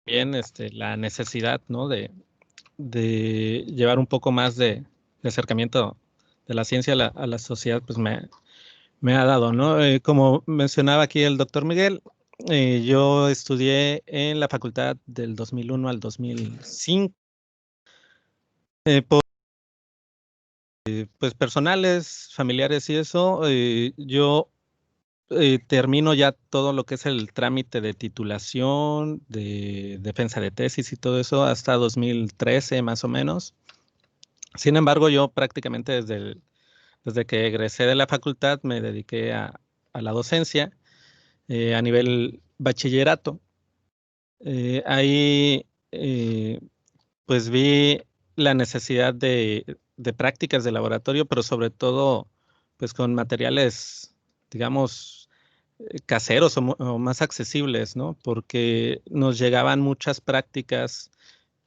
también la necesidad, ¿no? de llevar un poco más de acercamiento de la ciencia a la sociedad, pues me ha dado, ¿no? Como mencionaba aquí el doctor Miguel, yo estudié en la facultad del 2001 al 2005, por pues personales, familiares y eso, yo termino ya todo lo que es el trámite de titulación, de defensa de tesis y todo eso hasta 2013 más o menos. Sin embargo, yo prácticamente desde que egresé de la facultad me dediqué a la docencia a nivel bachillerato. Ahí pues vi la necesidad de prácticas de laboratorio, pero sobre todo pues con materiales, digamos, caseros o más accesibles, ¿no? Porque nos llegaban muchas prácticas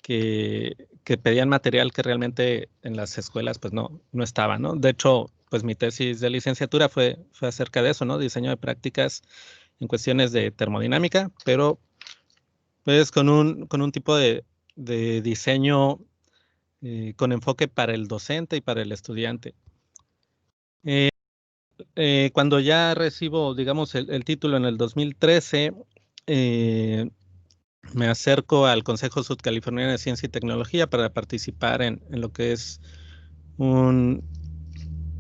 que pedían material que realmente en las escuelas pues no estaba, ¿no? De hecho, pues mi tesis de licenciatura fue acerca de eso, ¿no? Diseño de prácticas en cuestiones de termodinámica, pero pues con un tipo de diseño con enfoque para el docente y para el estudiante. Cuando ya recibo, digamos, el título en el 2013, eh, me acerco al Consejo Sudcaliforniano de Ciencia y Tecnología para participar en lo que es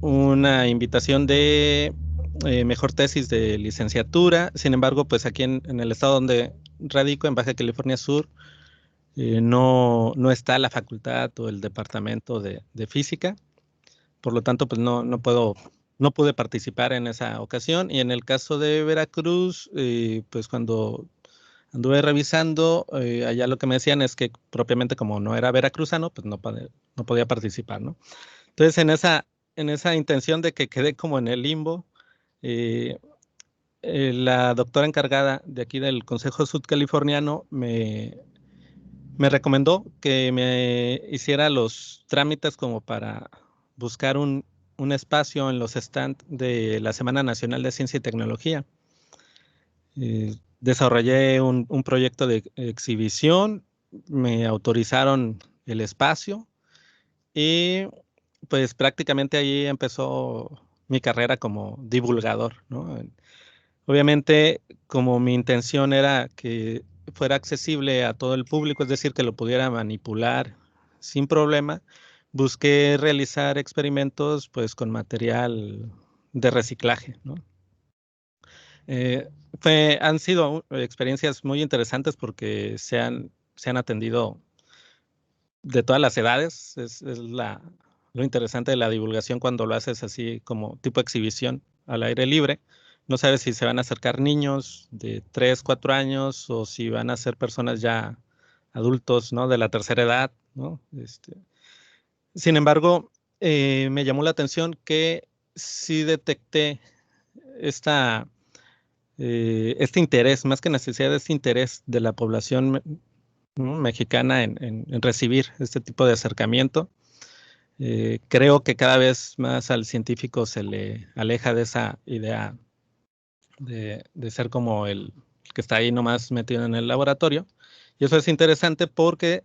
una invitación de mejor tesis de licenciatura. Sin embargo, pues aquí en el estado donde radico, en Baja California Sur, no está la facultad o el departamento de física. Por lo tanto, pues no pude participar en esa ocasión. Y en el caso de Veracruz, pues cuando anduve revisando, allá lo que me decían es que propiamente como no era veracruzano, pues no podía participar, ¿no? Entonces, en esa intención de que quedé como en el limbo, eh, la doctora encargada de aquí del Consejo Sudcaliforniano me recomendó que me hiciera los trámites como para buscar un espacio en los stands de la Semana Nacional de Ciencia y Tecnología. Desarrollé un proyecto de exhibición, me autorizaron el espacio y pues prácticamente ahí empezó mi carrera como divulgador, ¿no? Obviamente, como mi intención era que fuera accesible a todo el público, es decir, que lo pudiera manipular sin problema, busqué realizar experimentos pues con material de reciclaje, ¿no? Eh, Han sido experiencias muy interesantes porque se han atendido de todas las edades. Es lo interesante de la divulgación cuando lo haces así como tipo exhibición al aire libre. No sabes si se van a acercar niños de 3, 4 años o si van a ser personas ya adultos, ¿no? De la tercera edad, ¿no? Sin embargo, me llamó la atención que sí detecté esta, este interés, más que necesidad, este interés de la población, ¿no? Mexicana en recibir este tipo de acercamiento. Creo que cada vez más al científico se le aleja de esa idea de ser como el que está ahí nomás metido en el laboratorio. Y eso es interesante porque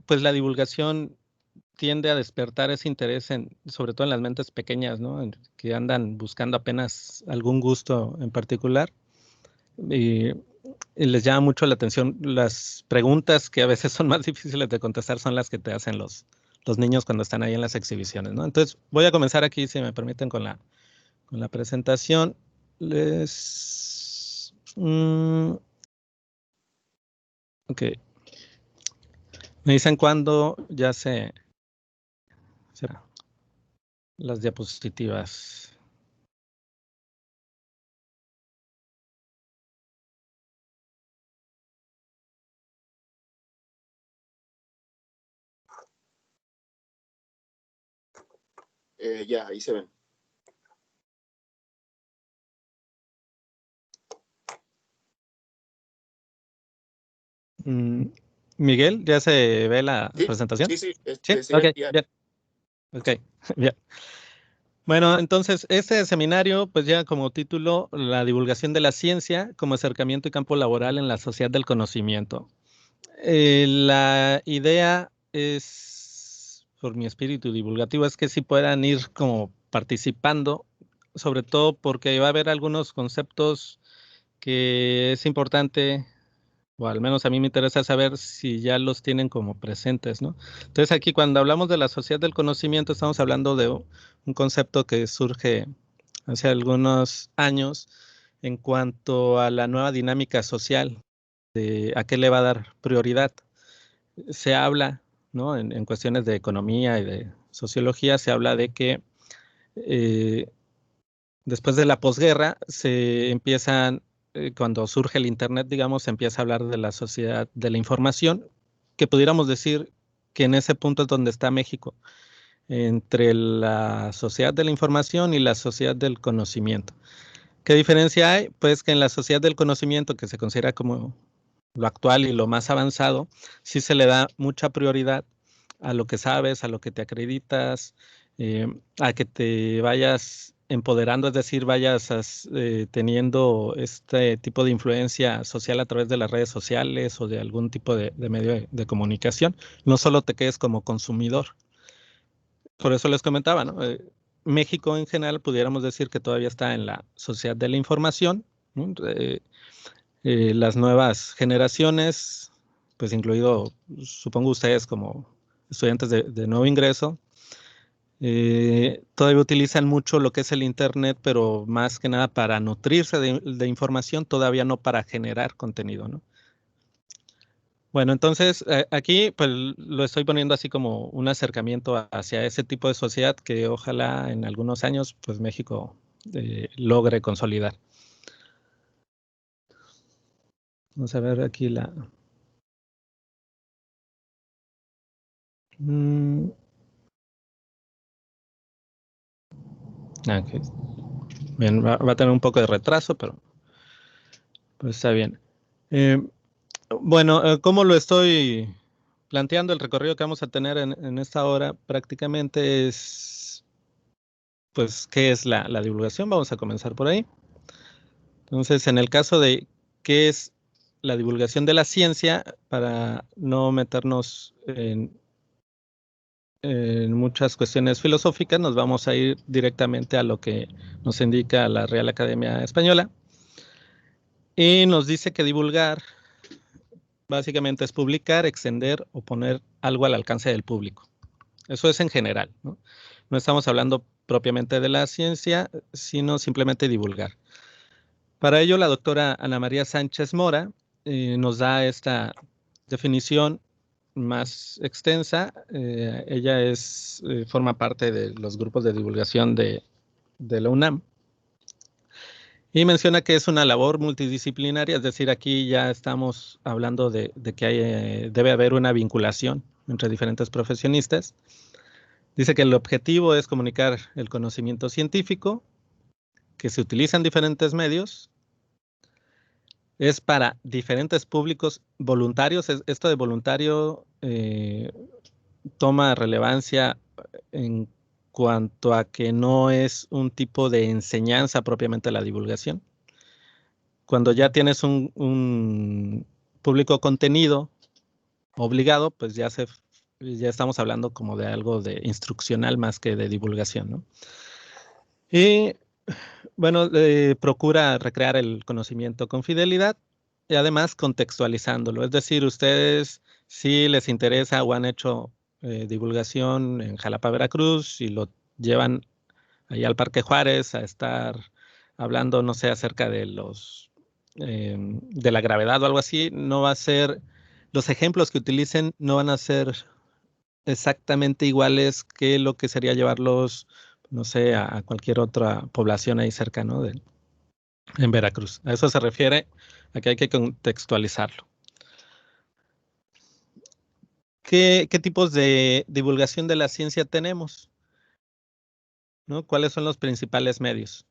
pues la divulgación tiende a despertar ese interés sobre todo en las mentes pequeñas, ¿no? Que andan buscando apenas algún gusto en particular. Y, y les llama mucho la atención las preguntas que a veces son más difíciles de contestar, son las que te hacen los niños cuando están ahí en las exhibiciones, ¿no? Entonces, voy a comenzar aquí, si me permiten, con la presentación. Ok. Me dicen cuándo ya se las diapositivas. Ya, ahí se ven. Miguel, ¿ya se ve la Sí, presentación? sí, sí, Sí, sí, ok, ya. bien. Ok, bien. Bueno, entonces, este seminario pues lleva como título La divulgación de la ciencia como acercamiento y campo laboral en la sociedad del conocimiento. La idea es, por mi espíritu divulgativo, es que sí puedan ir como participando, sobre todo porque va a haber algunos conceptos que es importante, o al menos a mí me interesa saber si ya los tienen como presentes, ¿no? Entonces aquí cuando hablamos de la sociedad del conocimiento, estamos hablando de un concepto que surge hace algunos años en cuanto a la nueva dinámica social, de a qué le va a dar prioridad. Se habla, ¿no? En cuestiones de economía y de sociología, se habla de que eh, después de la posguerra se empiezan, cuando surge el Internet, digamos, se empieza a hablar de la sociedad de la información, que pudiéramos decir que en ese punto es donde está México, entre la sociedad de la información y la sociedad del conocimiento. ¿Qué diferencia hay? Pues que en la sociedad del conocimiento, que se considera como lo actual y lo más avanzado, sí se le da mucha prioridad a lo que sabes, a lo que te acreditas, eh, a que te vayas empoderando, es decir, vayas teniendo este tipo de influencia social a través de las redes sociales o de algún tipo de medio de comunicación. No solo te quedes como consumidor. Por eso les comentaba, ¿no? México en general pudiéramos decir que todavía está en la sociedad de la información, ¿no? Las nuevas generaciones, pues incluido, supongo ustedes como estudiantes de nuevo ingreso, todavía utilizan mucho lo que es el Internet, pero más que nada para nutrirse de información, todavía no para generar contenido, ¿no? Bueno, entonces aquí pues lo estoy poniendo así como un acercamiento hacia ese tipo de sociedad que ojalá en algunos años pues México logre consolidar. Vamos a ver aquí la... Mm, ok. Bien, va a tener un poco de retraso, pero pues está bien. Eh, bueno, ¿cómo lo estoy planteando? El recorrido que vamos a tener en esta hora prácticamente es, pues, ¿qué es la divulgación? Vamos a comenzar por ahí. Entonces, en el caso de qué es la divulgación de la ciencia, para no meternos en muchas cuestiones filosóficas, nos vamos a ir directamente a lo que nos indica la Real Academia Española. Y nos dice que divulgar básicamente es publicar, extender o poner algo al alcance del público. Eso es en general, ¿no? No estamos hablando propiamente de la ciencia, sino simplemente divulgar. Para ello, la doctora Ana María Sánchez Mora nos da esta definición más extensa. Ella forma parte de los grupos de divulgación de la UNAM y menciona que es una labor multidisciplinaria, es decir, aquí ya estamos hablando de que debe haber una vinculación entre diferentes profesionistas. Dice que el objetivo es comunicar el conocimiento científico, que se utilizan diferentes medios, es para diferentes públicos voluntarios. Esto de voluntario toma relevancia en cuanto a que no es un tipo de enseñanza propiamente la divulgación. Cuando ya tienes un público contenido obligado, pues ya estamos hablando como de algo de instruccional más que de divulgación, ¿no? Y bueno, procura recrear el conocimiento con fidelidad y además contextualizándolo. Es decir, ustedes si les interesa o han hecho divulgación en Jalapa, Veracruz y lo llevan ahí al Parque Juárez a estar hablando, no sé, acerca de la gravedad o algo así, no va a ser, los ejemplos que utilicen no van a ser exactamente iguales que lo que sería llevarlos, no sé, a cualquier otra población ahí cerca, ¿no? En Veracruz. A eso se refiere, a que hay que contextualizarlo. ¿Qué tipos de divulgación de la ciencia tenemos? ¿No? ¿Cuáles son los principales medios?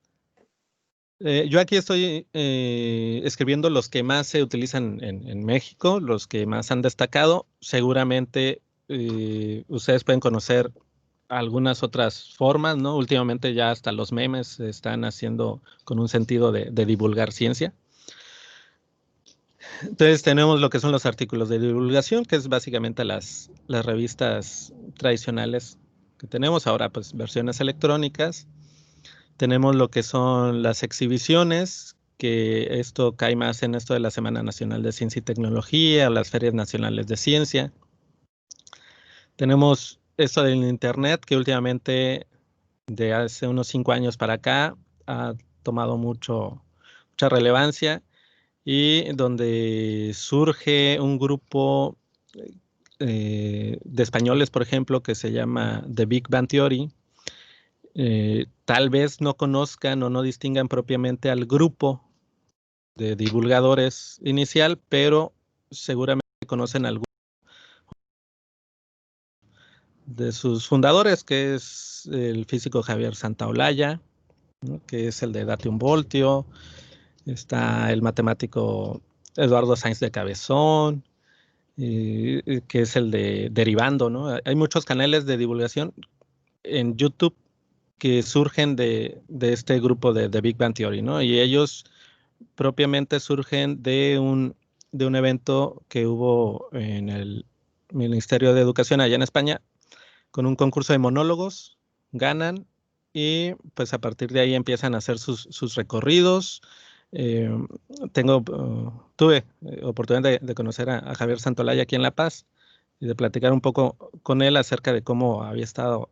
Yo aquí estoy escribiendo los que más se utilizan en México, los que más han destacado. Seguramente ustedes pueden conocer algunas otras formas, ¿no? Últimamente ya hasta los memes se están haciendo con un sentido de divulgar ciencia. Entonces tenemos lo que son los artículos de divulgación, que es básicamente las revistas tradicionales que tenemos ahora, pues versiones electrónicas. Tenemos lo que son las exhibiciones, que esto cae más en esto de la Semana Nacional de Ciencia y Tecnología, o las ferias nacionales de ciencia. Tenemos esto del Internet, que últimamente, de hace unos 5 años para acá, ha tomado mucha relevancia y donde surge un grupo de españoles, por ejemplo, que se llama The Big Bang Theory. Tal vez no conozcan o no distingan propiamente al grupo de divulgadores inicial, pero seguramente conocen a alguno de sus fundadores, que es el físico Javier Santaolalla, ¿no? Que es el de Date un Voltio, está el matemático Eduardo Sainz de Cabezón, que es el de Derivando, ¿no? Hay muchos canales de divulgación en YouTube que surgen de este grupo de Big Bang Theory, ¿no? Y ellos propiamente surgen de un evento que hubo en el Ministerio de Educación allá en España, con un concurso de monólogos, ganan y pues a partir de ahí empiezan a hacer sus recorridos. Eh, tuve oportunidad de conocer a Javier Santolaya aquí en La Paz y de platicar un poco con él acerca de cómo había estado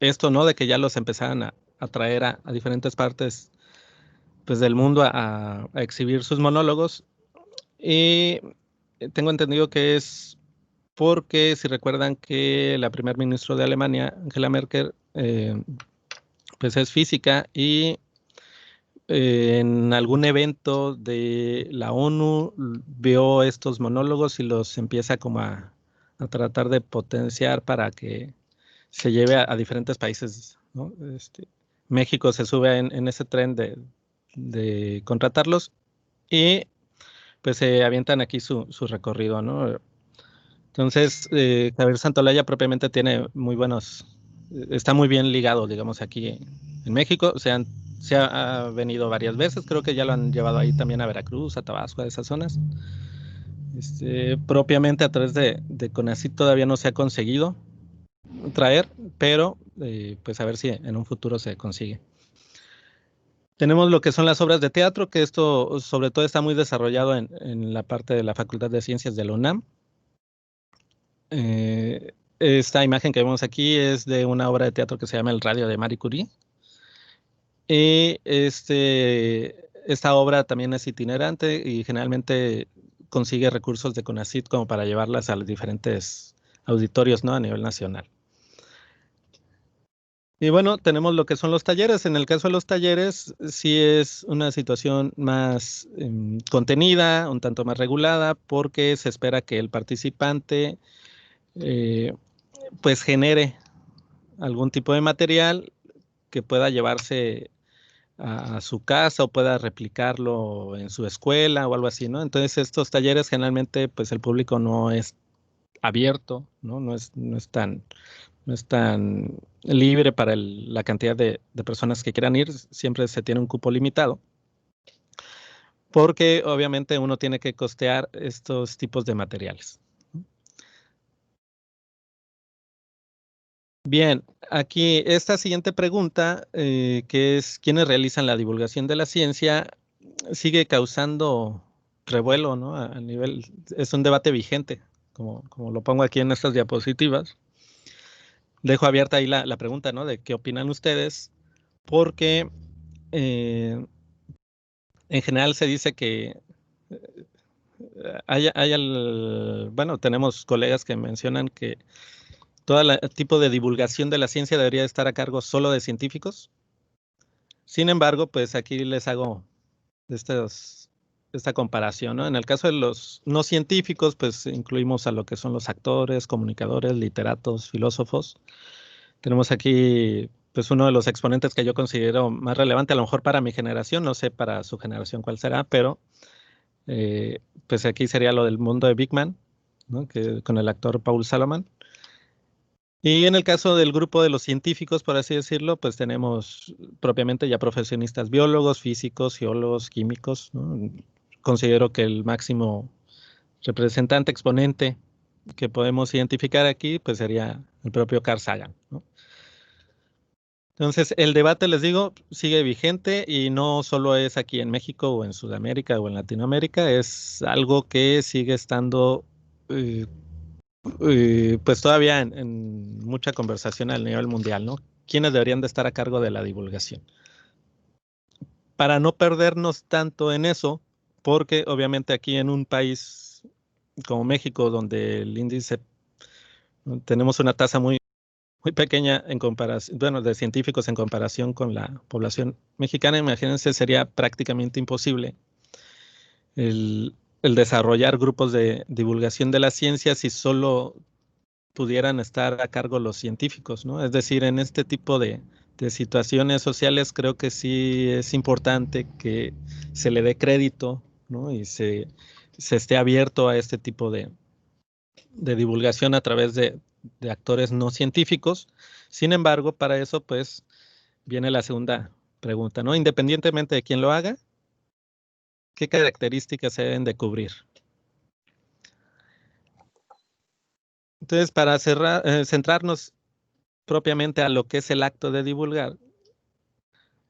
esto, ¿no? De que ya los empezaran a traer a diferentes partes pues, del mundo a exhibir sus monólogos. Y tengo entendido que es porque, si recuerdan que la primer ministra de Alemania, Angela Merkel, pues es física y en algún evento de la ONU vio estos monólogos y los empieza como a tratar de potenciar para que se lleve a diferentes países, ¿no? México se sube en ese tren de contratarlos y pues se avientan aquí su recorrido, ¿no? Entonces, Javier Santolaya propiamente tiene está muy bien ligado, digamos, aquí en México. Se ha venido varias veces, creo que ya lo han llevado ahí también a Veracruz, a Tabasco, a esas zonas. Propiamente a través de CONACYT todavía no se ha conseguido traer, pero pues a ver si en un futuro se consigue. Tenemos lo que son las obras de teatro, que esto sobre todo está muy desarrollado en la parte de la Facultad de Ciencias de la UNAM. Esta imagen que vemos aquí es de una obra de teatro que se llama El Radio de Marie Curie. Y esta obra también es itinerante y generalmente consigue recursos de CONACYT como para llevarlas a los diferentes auditorios, ¿no? A nivel nacional. Y bueno, tenemos lo que son los talleres. En el caso de los talleres, sí es una situación más contenida, un tanto más regulada, porque se espera que el participante pues genere algún tipo de material que pueda llevarse a su casa o pueda replicarlo en su escuela o algo así, ¿no? Entonces estos talleres generalmente pues el público no es abierto, ¿no? No es tan libre para la cantidad de personas que quieran ir, siempre se tiene un cupo limitado, porque obviamente uno tiene que costear estos tipos de materiales. Bien, aquí esta siguiente pregunta, que es ¿quiénes realizan la divulgación de la ciencia? Sigue causando revuelo, ¿no? A nivel, es un debate vigente, como lo pongo aquí en estas diapositivas. Dejo abierta ahí la pregunta, ¿no? De qué opinan ustedes, porque en general se dice que bueno, tenemos colegas que mencionan que todo tipo de divulgación de la ciencia debería estar a cargo solo de científicos. Sin embargo, pues aquí les hago esta comparación, ¿no? En el caso de los no científicos, pues incluimos a lo que son los actores, comunicadores, literatos, filósofos. Tenemos aquí, pues uno de los exponentes que yo considero más relevante, a lo mejor para mi generación, no sé para su generación cuál será, pero pues aquí sería lo del mundo de Big Man, ¿no? Con el actor Paul Salomon. Y en el caso del grupo de los científicos, por así decirlo, pues tenemos propiamente ya profesionistas biólogos, físicos, geólogos, químicos, ¿no? Considero que el máximo representante, exponente que podemos identificar aquí, pues sería el propio Carl Sagan, ¿no? Entonces, el debate, les digo, sigue vigente y no solo es aquí en México o en Sudamérica o en Latinoamérica, es algo que sigue estando eh, pues todavía en mucha conversación a nivel mundial, ¿no? ¿Quiénes deberían de estar a cargo de la divulgación? Para no perdernos tanto en eso, porque obviamente aquí en un país como México, donde el índice, ¿no? Tenemos una tasa muy pequeña en comparación, bueno, de científicos en comparación con la población mexicana, imagínense, sería prácticamente imposible el, el desarrollar grupos de divulgación de la ciencia si solo pudieran estar a cargo los científicos, ¿no? Es decir, en este tipo de situaciones sociales creo que sí es importante que se le dé crédito, ¿no? Y se esté abierto a este tipo de divulgación a través de actores no científicos. Sin embargo, para eso, pues, viene la segunda pregunta, ¿no? Independientemente de quién lo haga, ¿qué características se deben de cubrir? Entonces, para centrarnos propiamente a lo que es el acto de divulgar,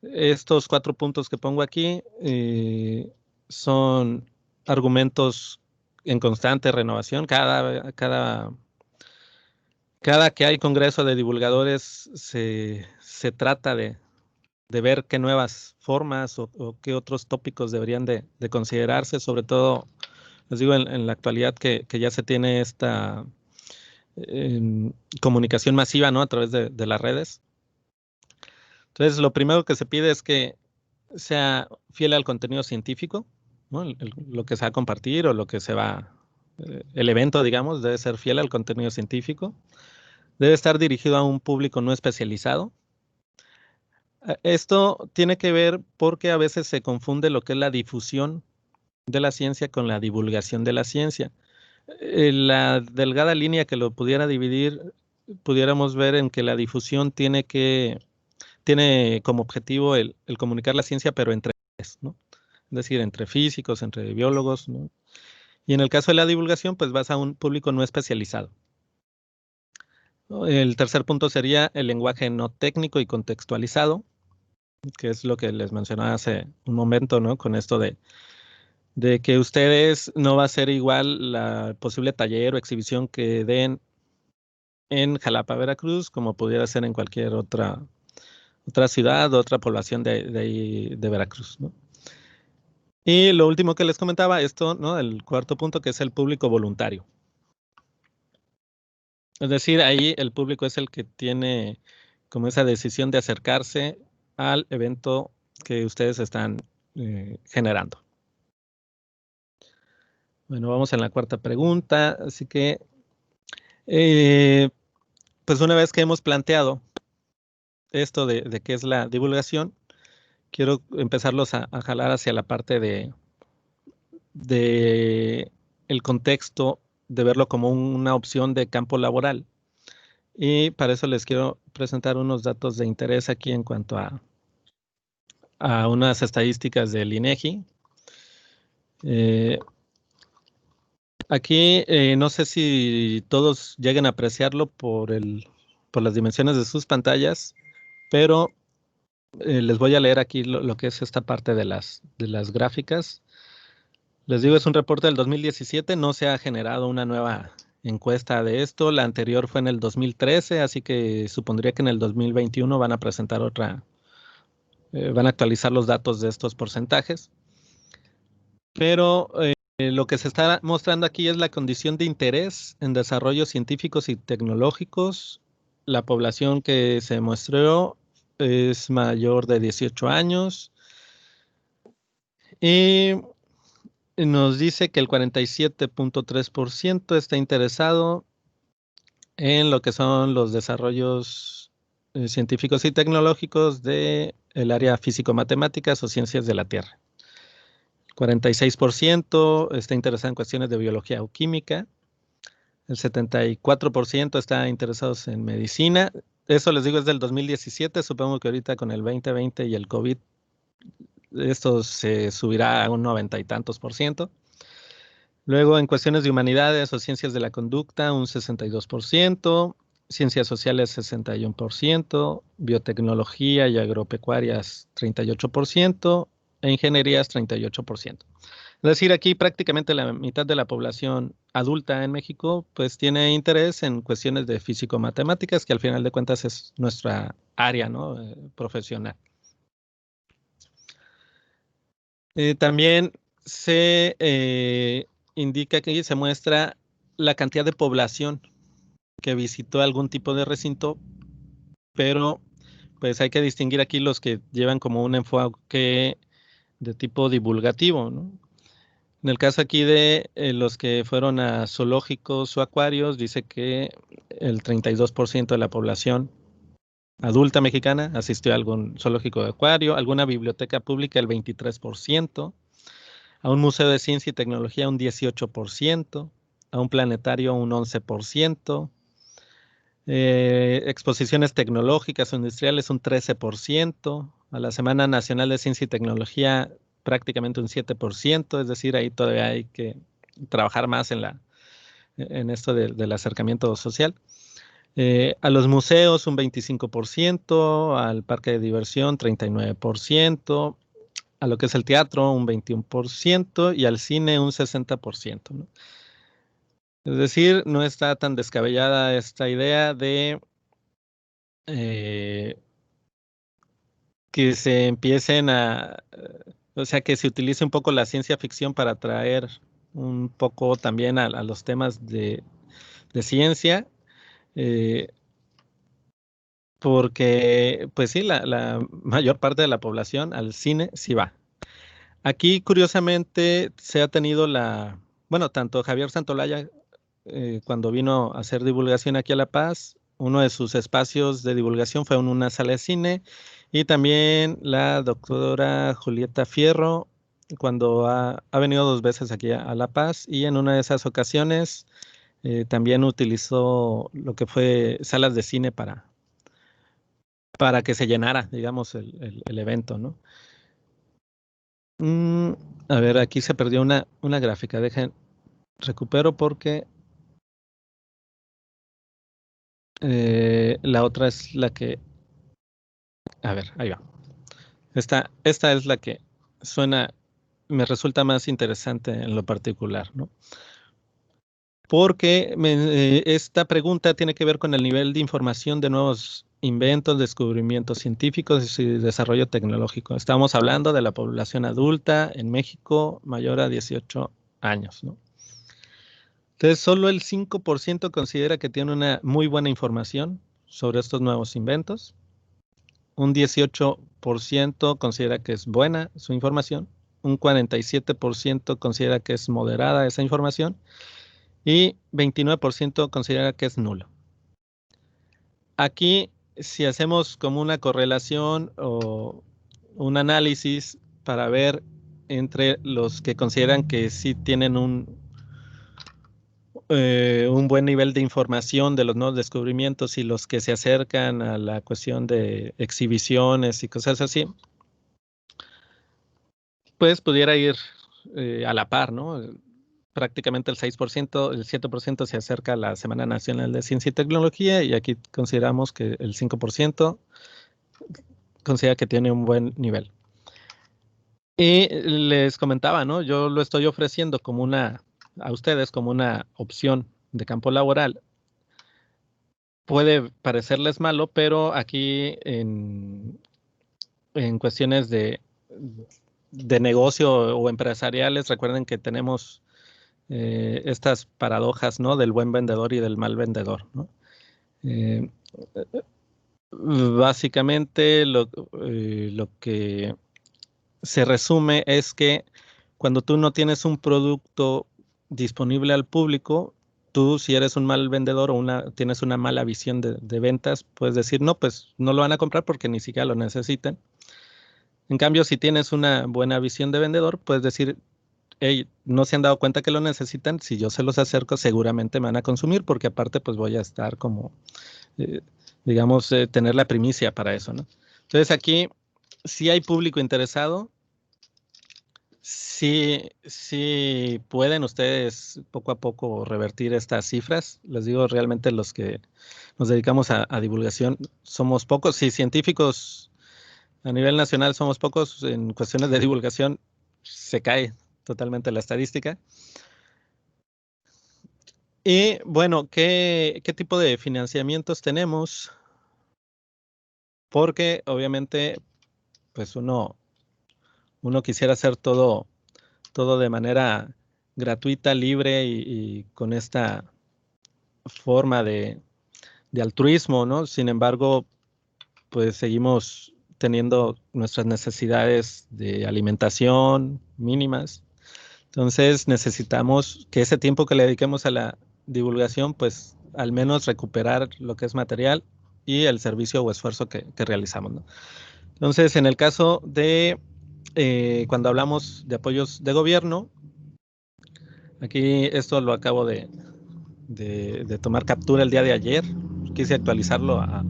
estos 4 puntos que pongo aquí son argumentos en constante renovación. Cada que hay congreso de divulgadores se trata de ver qué nuevas formas o qué otros tópicos deberían de considerarse, sobre todo, les digo, en la actualidad que ya se tiene esta comunicación masiva, ¿no? A través de las redes. Entonces, lo primero que se pide es que sea fiel al contenido científico, ¿no? Lo que se va a compartir o lo que se va, el evento, digamos, debe ser fiel al contenido científico. Debe estar dirigido a un público no especializado. Esto tiene que ver porque a veces se confunde lo que es la difusión de la ciencia con la divulgación de la ciencia. La delgada línea que lo pudiera dividir, pudiéramos ver en que la difusión tiene como objetivo el comunicar la ciencia, pero entre pares, ¿no? Es decir, entre físicos, entre biólogos, ¿no? Y en el caso de la divulgación, pues vas a un público no especializado, ¿no? El tercer punto sería el lenguaje no técnico y contextualizado, que es lo que les mencionaba hace un momento, ¿no? Con esto de que ustedes no va a ser igual la posible taller o exhibición que den en Jalapa, Veracruz, como pudiera ser en cualquier otra ciudad, otra población de ahí de Veracruz, ¿no? Y lo último que les comentaba, esto, ¿no? El cuarto punto, que es el público voluntario. Es decir, ahí el público es el que tiene como esa decisión de acercarse al evento que ustedes están generando. Bueno, vamos en la cuarta pregunta. Así que, pues una vez que hemos planteado esto de qué es la divulgación, quiero empezarlos a jalar hacia la parte de el contexto, de verlo como una opción de campo laboral. Y para eso les quiero presentar unos datos de interés aquí en cuanto a unas estadísticas del INEGI. Aquí no sé si todos lleguen a apreciarlo por las dimensiones de sus pantallas, pero les voy a leer aquí lo que es esta parte de las gráficas. Les digo, es un reporte del 2017, no se ha generado una nueva encuesta de esto. La anterior fue en el 2013, así que supondría que en el 2021 van a presentar van a actualizar los datos de estos porcentajes. Pero lo que se está mostrando aquí es la condición de interés en desarrollos científicos y tecnológicos. La población que se muestró es mayor de 18 años y nos dice que el 47.3% está interesado en lo que son los desarrollos científicos y tecnológicos del área físico-matemáticas o ciencias de la Tierra. 46% está interesado en cuestiones de biología o química. El 74% está interesados en medicina. Eso les digo es del 2017. Supongo que ahorita con el 2020 y el COVID, esto se subirá a un 90 y tantos por ciento. Luego, en cuestiones de humanidades o ciencias de la conducta, un 62%. Ciencias sociales, 61%. Biotecnología y agropecuarias, 38%. E ingenierías, 38%. Es decir, aquí prácticamente la mitad de la población adulta en México pues tiene interés en cuestiones de físico-matemáticas, que al final de cuentas es nuestra área, ¿no? Profesional. También se indica que se muestra la cantidad de población que visitó algún tipo de recinto, pero pues hay que distinguir aquí los que llevan como un enfoque de tipo divulgativo, ¿no? En el caso aquí de los que fueron a zoológicos o acuarios, dice que el 32% de la población adulta mexicana asistió a algún zoológico o acuario, alguna biblioteca pública el 23%, a un museo de ciencia y tecnología un 18%, a un planetario un 11%, exposiciones tecnológicas o industriales un 13%, a la Semana Nacional de Ciencia y Tecnología prácticamente un 7%, es decir, ahí todavía hay que trabajar más en esto del acercamiento social. A los museos un 25%, al parque de diversión 39%, a lo que es el teatro un 21% y al cine un 60%, ¿no? Es decir, no está tan descabellada esta idea de que se empiecen o sea, que se utilice un poco la ciencia ficción para atraer un poco también a los temas de ciencia, eh, porque, pues sí, la mayor parte de la población al cine sí va. Aquí, curiosamente, se ha tenido bueno, tanto Javier Santolaya, cuando vino a hacer divulgación aquí a La Paz, uno de sus espacios de divulgación fue en una sala de cine, y también la doctora Julieta Fierro, cuando ha venido 2 veces aquí a La Paz, y en una de esas ocasiones también utilizó lo que fue salas de cine para que se llenara, digamos, el evento, ¿no? Mm, a ver, aquí se perdió una gráfica. Dejen, recupero porque la otra es la que... A ver, ahí va. Esta es la que suena, me resulta más interesante en lo particular, ¿no? Porque esta pregunta tiene que ver con el nivel de información de nuevos inventos, descubrimientos científicos y desarrollo tecnológico. Estamos hablando de la población adulta en México mayor a 18 años, ¿no? Entonces, solo el 5% considera que tiene una muy buena información sobre estos nuevos inventos. Un 18% considera que es buena su información. Un 47% considera que es moderada esa información. Y 29% considera que es nulo. Aquí, si hacemos como una correlación o un análisis para ver entre los que consideran que sí tienen un buen nivel de información de los nuevos descubrimientos y los que se acercan a la cuestión de exhibiciones y cosas así, pues pudiera ir a la par, ¿no? Prácticamente el 6%, el 7% se acerca a la Semana Nacional de Ciencia y Tecnología, y aquí consideramos que el 5% considera que tiene un buen nivel. Y les comentaba, ¿no? Yo lo estoy ofreciendo a ustedes como una opción de campo laboral. Puede parecerles malo, pero aquí en cuestiones de negocio o empresariales, recuerden que tenemos estas paradojas, ¿no? Del buen vendedor y del mal vendedor, ¿no? Eh, Básicamente lo que se resume es que cuando tú no tienes un producto disponible al público, tú si eres un mal vendedor o tienes una mala visión de ventas, puedes decir, no, pues no lo van a comprar porque ni siquiera lo necesitan. En cambio, si tienes una buena visión de vendedor, puedes decir, hey, no se han dado cuenta que lo necesitan, si yo se los acerco, seguramente me van a consumir, porque aparte pues voy a estar como, eh, digamos, tener la primicia para eso, ¿no? Entonces aquí, si hay público interesado, sí pueden ustedes poco a poco revertir estas cifras. Les digo, realmente los que nos dedicamos a divulgación somos pocos. Si científicos a nivel nacional somos pocos, en cuestiones de divulgación se cae totalmente la estadística. Y bueno, ¿qué tipo de financiamientos tenemos? Porque obviamente, pues uno quisiera hacer todo de manera gratuita, libre y con esta forma de altruismo, ¿no? Sin embargo, pues seguimos teniendo nuestras necesidades de alimentación mínimas. Entonces necesitamos que ese tiempo que le dediquemos a la divulgación, pues al menos recuperar lo que es material y el servicio o esfuerzo que realizamos, ¿no? Entonces, en el caso de cuando hablamos de apoyos de gobierno, aquí esto lo acabo de tomar captura el día de ayer. Quise actualizarlo a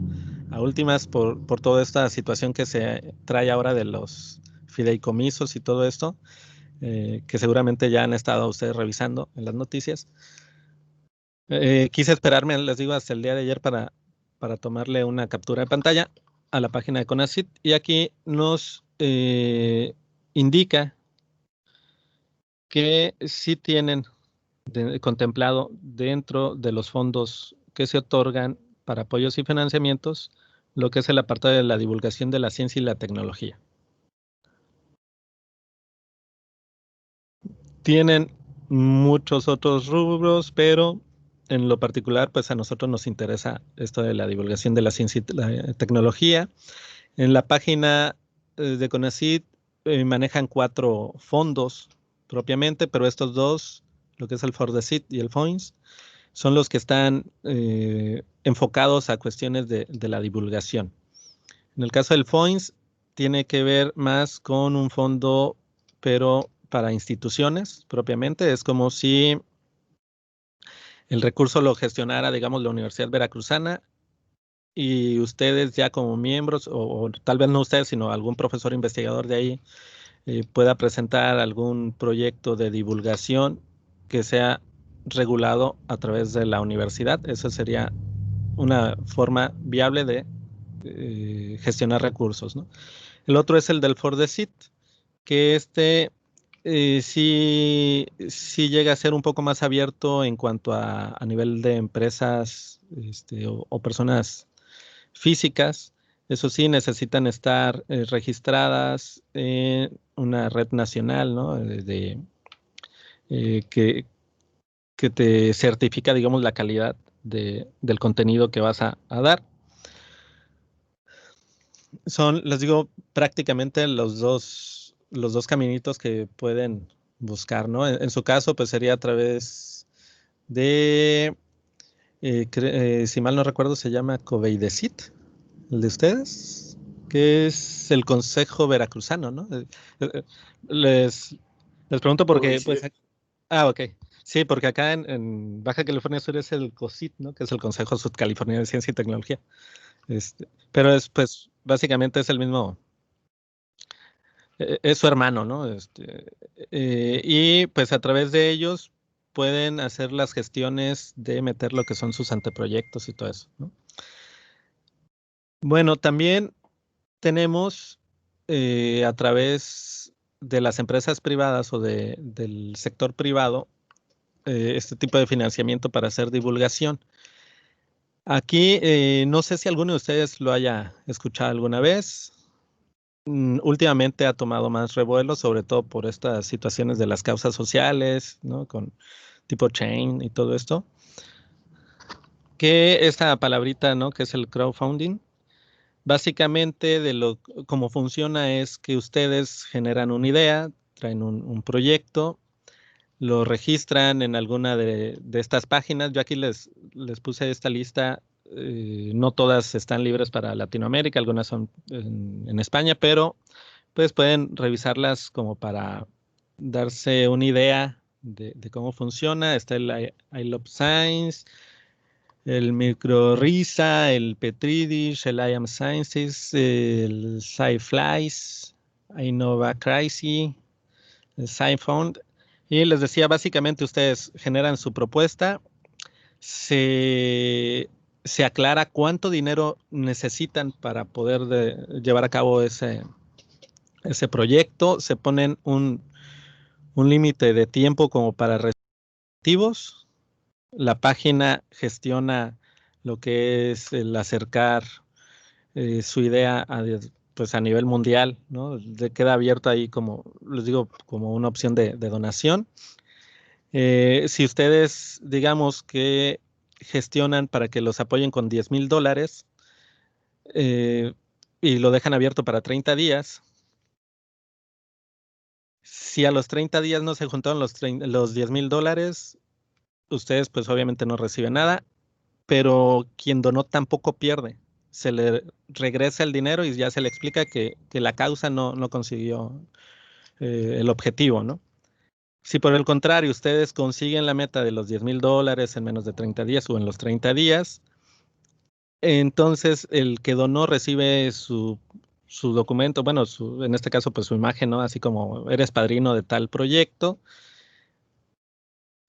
últimas por toda esta situación que se trae ahora de los fideicomisos y todo esto, que seguramente ya han estado ustedes revisando en las noticias. Quise esperarme, les digo, hasta el día de ayer para tomarle una captura de pantalla a la página de CONACYT y aquí nos indica que sí tienen contemplado dentro de los fondos que se otorgan para apoyos y financiamientos lo que es el apartado de la divulgación de la ciencia y la tecnología. Tienen muchos otros rubros, pero en lo particular, pues a nosotros nos interesa esto de la divulgación de la ciencia y la tecnología. En la página de CONACYT manejan 4 fondos propiamente, pero estos dos, lo que es el FORDECYT y el FOINS, son los que están enfocados a cuestiones de la divulgación. En el caso del FOINS, tiene que ver más con un fondo, pero para instituciones propiamente. Es como si el recurso lo gestionara, digamos, la Universidad Veracruzana y ustedes ya como miembros, o tal vez no ustedes, sino algún profesor investigador de ahí, pueda presentar algún proyecto de divulgación que sea regulado a través de la universidad. Eso sería una forma viable de gestionar recursos, ¿no? El otro es el del FORDECYT, que sí llega a ser un poco más abierto en cuanto a nivel de empresas o personas físicas. Eso sí, necesitan estar registradas en una red nacional, ¿no? Eh, que, que te certifica, digamos, la calidad del contenido que vas a dar. Son, les digo, prácticamente los dos caminitos que pueden buscar, ¿no? En su caso, pues sería a través de, si mal no recuerdo, se llama Coveidesit, el de ustedes, que es el Consejo Veracruzano, ¿no? Eh, Les, les pregunto porque, pues, Coincide. ok. Sí, porque acá en Baja California Sur es el COSIT, ¿no? Que es el Consejo Sudcaliforniano de Ciencia y Tecnología. Pero es, pues, básicamente es el mismo, es su hermano, ¿no? Y pues a través de ellos pueden hacer las gestiones de meter lo que son sus anteproyectos y todo eso, ¿no? Bueno, también tenemos a través de las empresas privadas o del sector privado este tipo de financiamiento para hacer divulgación. Aquí no sé si alguno de ustedes lo haya escuchado alguna vez. Últimamente ha tomado más revuelo, sobre todo por estas situaciones de las causas sociales, ¿no? Con tipo chain y todo esto. Que esta palabrita, ¿no? Que es el crowdfunding. Básicamente cómo funciona es que ustedes generan una idea, traen un proyecto, lo registran en alguna de estas páginas. Yo aquí les puse esta lista. No todas están libres para Latinoamérica, algunas son en España, pero pues pueden revisarlas como para darse una idea de cómo funciona. Está el I Love Science, el MicroRisa, el Petridish, el I Am Sciences, el SciFlies, Innova Crazy, el SciFound. Y les decía, básicamente ustedes generan su propuesta, se, se aclara cuánto dinero necesitan para poder llevar a cabo ese proyecto, se ponen un límite de tiempo como para reactivos. La página gestiona lo que es el acercar su idea pues a nivel mundial, ¿no? Queda abierto ahí como, les digo, como una opción de donación. Si ustedes, digamos que gestionan para que los apoyen con $10,000 y lo dejan abierto para 30 días, si a los 30 días no se juntaron los $10,000, ustedes pues obviamente no reciben nada, pero quien donó tampoco pierde. Se le regresa el dinero y ya se le explica que la causa no consiguió el objetivo, ¿no? Si por el contrario ustedes consiguen la meta de los $10,000 en menos de 30 días o en los 30 días, entonces el que donó recibe su documento, bueno, en este caso pues su imagen, ¿no? Así como eres padrino de tal proyecto.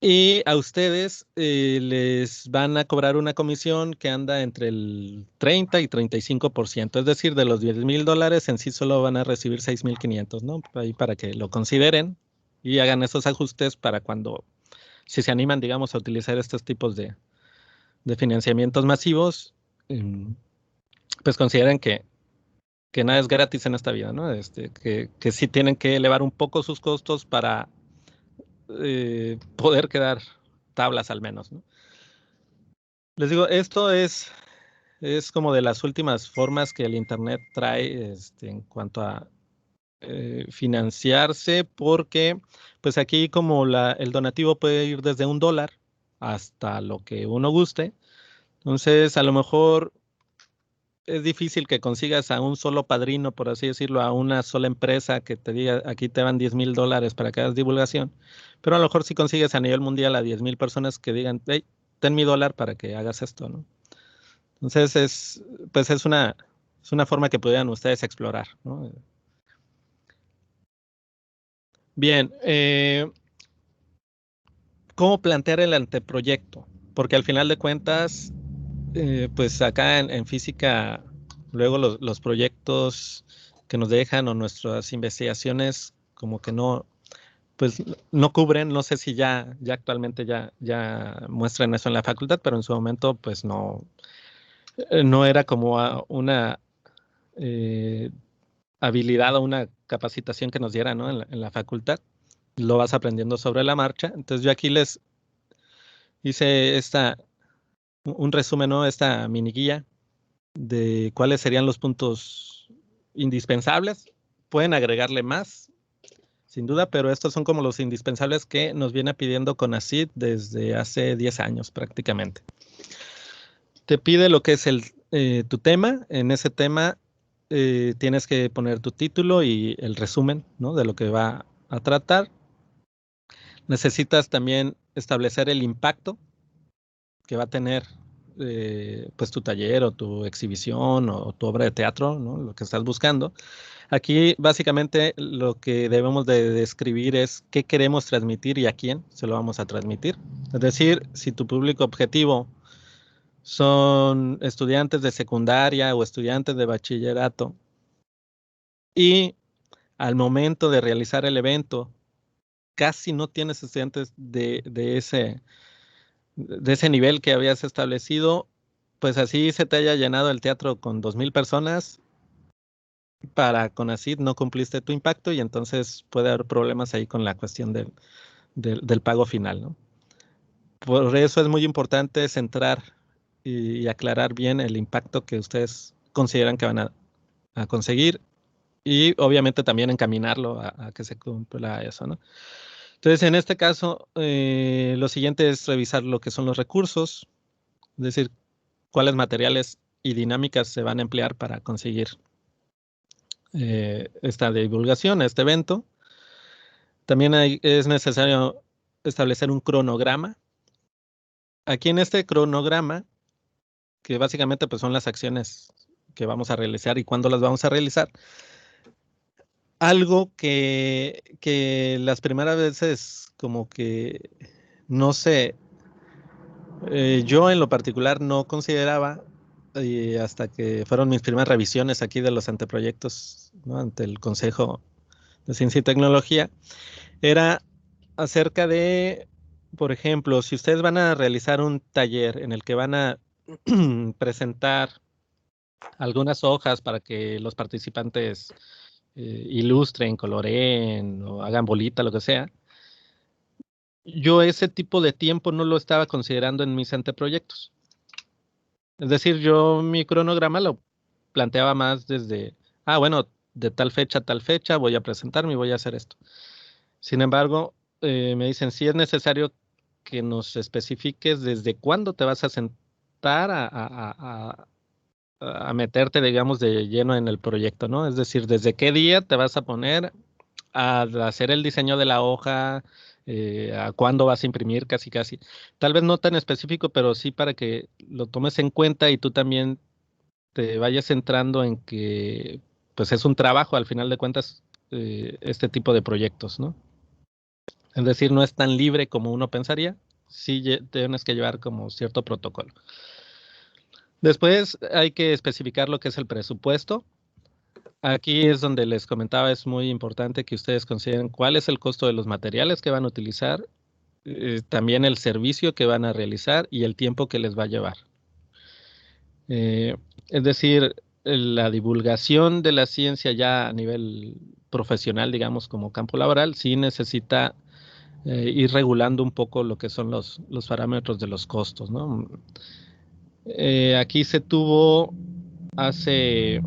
Y a ustedes les van a cobrar una comisión que anda entre el 30 y 35%. Es decir, de los $10,000 en sí solo van a recibir 6,500, ¿no? Ahí para que lo consideren y hagan esos ajustes para cuando, si se animan, digamos, a utilizar estos tipos de financiamientos masivos, em, pues consideren que nada es gratis en esta vida, ¿no? Que sí tienen que elevar un poco sus costos para poder quedar tablas al menos, ¿no? Les digo, esto es como de las últimas formas que el Internet trae en cuanto a financiarse, porque pues aquí como el donativo puede ir desde $1 hasta lo que uno guste. Entonces, a lo mejor es difícil que consigas a un solo padrino, por así decirlo, a una sola empresa que te diga, aquí te van $10,000 para que hagas divulgación, pero a lo mejor si consigues a nivel mundial a 10,000 personas que digan, hey, ten mi dólar para que hagas esto, ¿no? Entonces pues es una forma que pudieran ustedes explorar, ¿no? Bien, ¿cómo plantear el anteproyecto? Porque al final de cuentas, pues acá en física, luego los proyectos que nos dejan o nuestras investigaciones como que pues no cubren, no sé si ya actualmente ya muestran eso en la facultad, pero en su momento pues no era como una eh, habilidad o una capacitación que nos diera, ¿no? En la facultad. Lo vas aprendiendo sobre la marcha. Entonces yo aquí les hice un resumen, ¿no? Esta mini guía de cuáles serían los puntos indispensables. Pueden agregarle más, sin duda, pero estos son como los indispensables que nos viene pidiendo CONACYT desde hace 10 años prácticamente. Te pide lo que es tu tema. En ese tema tienes que poner tu título y el resumen, ¿no? De lo que va a tratar. Necesitas también establecer el impacto que va a tener pues tu taller o tu exhibición o tu obra de teatro, ¿no? Lo que estás buscando. Aquí básicamente lo que debemos de describir es qué queremos transmitir y a quién se lo vamos a transmitir. Es decir, si tu público objetivo son estudiantes de secundaria o estudiantes de bachillerato y al momento de realizar el evento casi no tienes estudiantes de ese nivel que habías establecido, pues así se te haya llenado el teatro con 2,000 personas, para CONACYT no cumpliste tu impacto y entonces puede haber problemas ahí con la cuestión del pago final, ¿no? Por eso es muy importante centrar y aclarar bien el impacto que ustedes consideran que van a conseguir y obviamente también encaminarlo a que se cumpla eso, ¿no? Entonces, en este caso, lo siguiente es revisar lo que son los recursos, es decir, cuáles materiales y dinámicas se van a emplear para conseguir esta divulgación, este evento. También es necesario establecer un cronograma. Aquí en este cronograma, que básicamente pues, son las acciones que vamos a realizar y cuándo las vamos a realizar, algo que las primeras veces como que no sé, yo en lo particular no consideraba, hasta que fueron mis primeras revisiones aquí de los anteproyectos, ¿no? Ante el Consejo de Ciencia y Tecnología, era acerca de, por ejemplo, si ustedes van a realizar un taller en el que van a presentar algunas hojas para que los participantes ilustren, coloreen o hagan bolita, lo que sea, yo ese tipo de tiempo no lo estaba considerando en mis anteproyectos. Es decir, yo mi cronograma lo planteaba más desde, bueno, de tal fecha a tal fecha voy a presentarme y voy a hacer esto. Sin embargo, me dicen, sí es necesario que nos especifiques desde cuándo te vas a sentar a meterte, digamos, de lleno en el proyecto, ¿no? Es decir, desde qué día te vas a poner a hacer el diseño de la hoja, a cuándo vas a imprimir, casi, casi. Tal vez no tan específico, pero sí para que lo tomes en cuenta y tú también te vayas centrando en que, pues, es un trabajo, al final de cuentas, este tipo de proyectos, ¿no? Es decir, no es tan libre como uno pensaría, sí tienes que llevar como cierto protocolo. Después hay que especificar lo que es el presupuesto. Aquí es donde les comentaba, es muy importante que ustedes consideren cuál es el costo de los materiales que van a utilizar, también el servicio que van a realizar y el tiempo que les va a llevar. Es decir, la divulgación de la ciencia ya a nivel profesional, digamos, como campo laboral, sí necesita ir regulando un poco lo que son los parámetros de los costos, ¿no? Aquí se tuvo hace,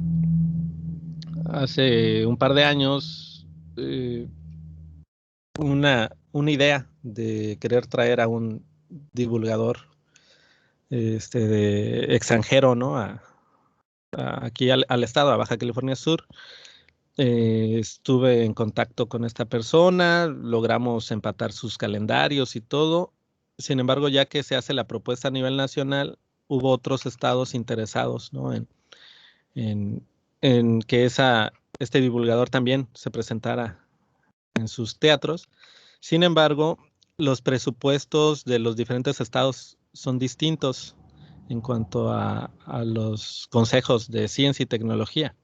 hace un par de años eh, una idea de querer traer a un divulgador de extranjero, ¿no? Aquí al estado, a Baja California Sur. Estuve en contacto con esta persona, logramos empatar sus calendarios y todo. Sin embargo, ya que se hace la propuesta a nivel nacional, hubo otros estados interesados, ¿no? En, en que este divulgador también se presentara en sus teatros. Sin embargo, los presupuestos de los diferentes estados son distintos en cuanto a los consejos de ciencia y tecnología.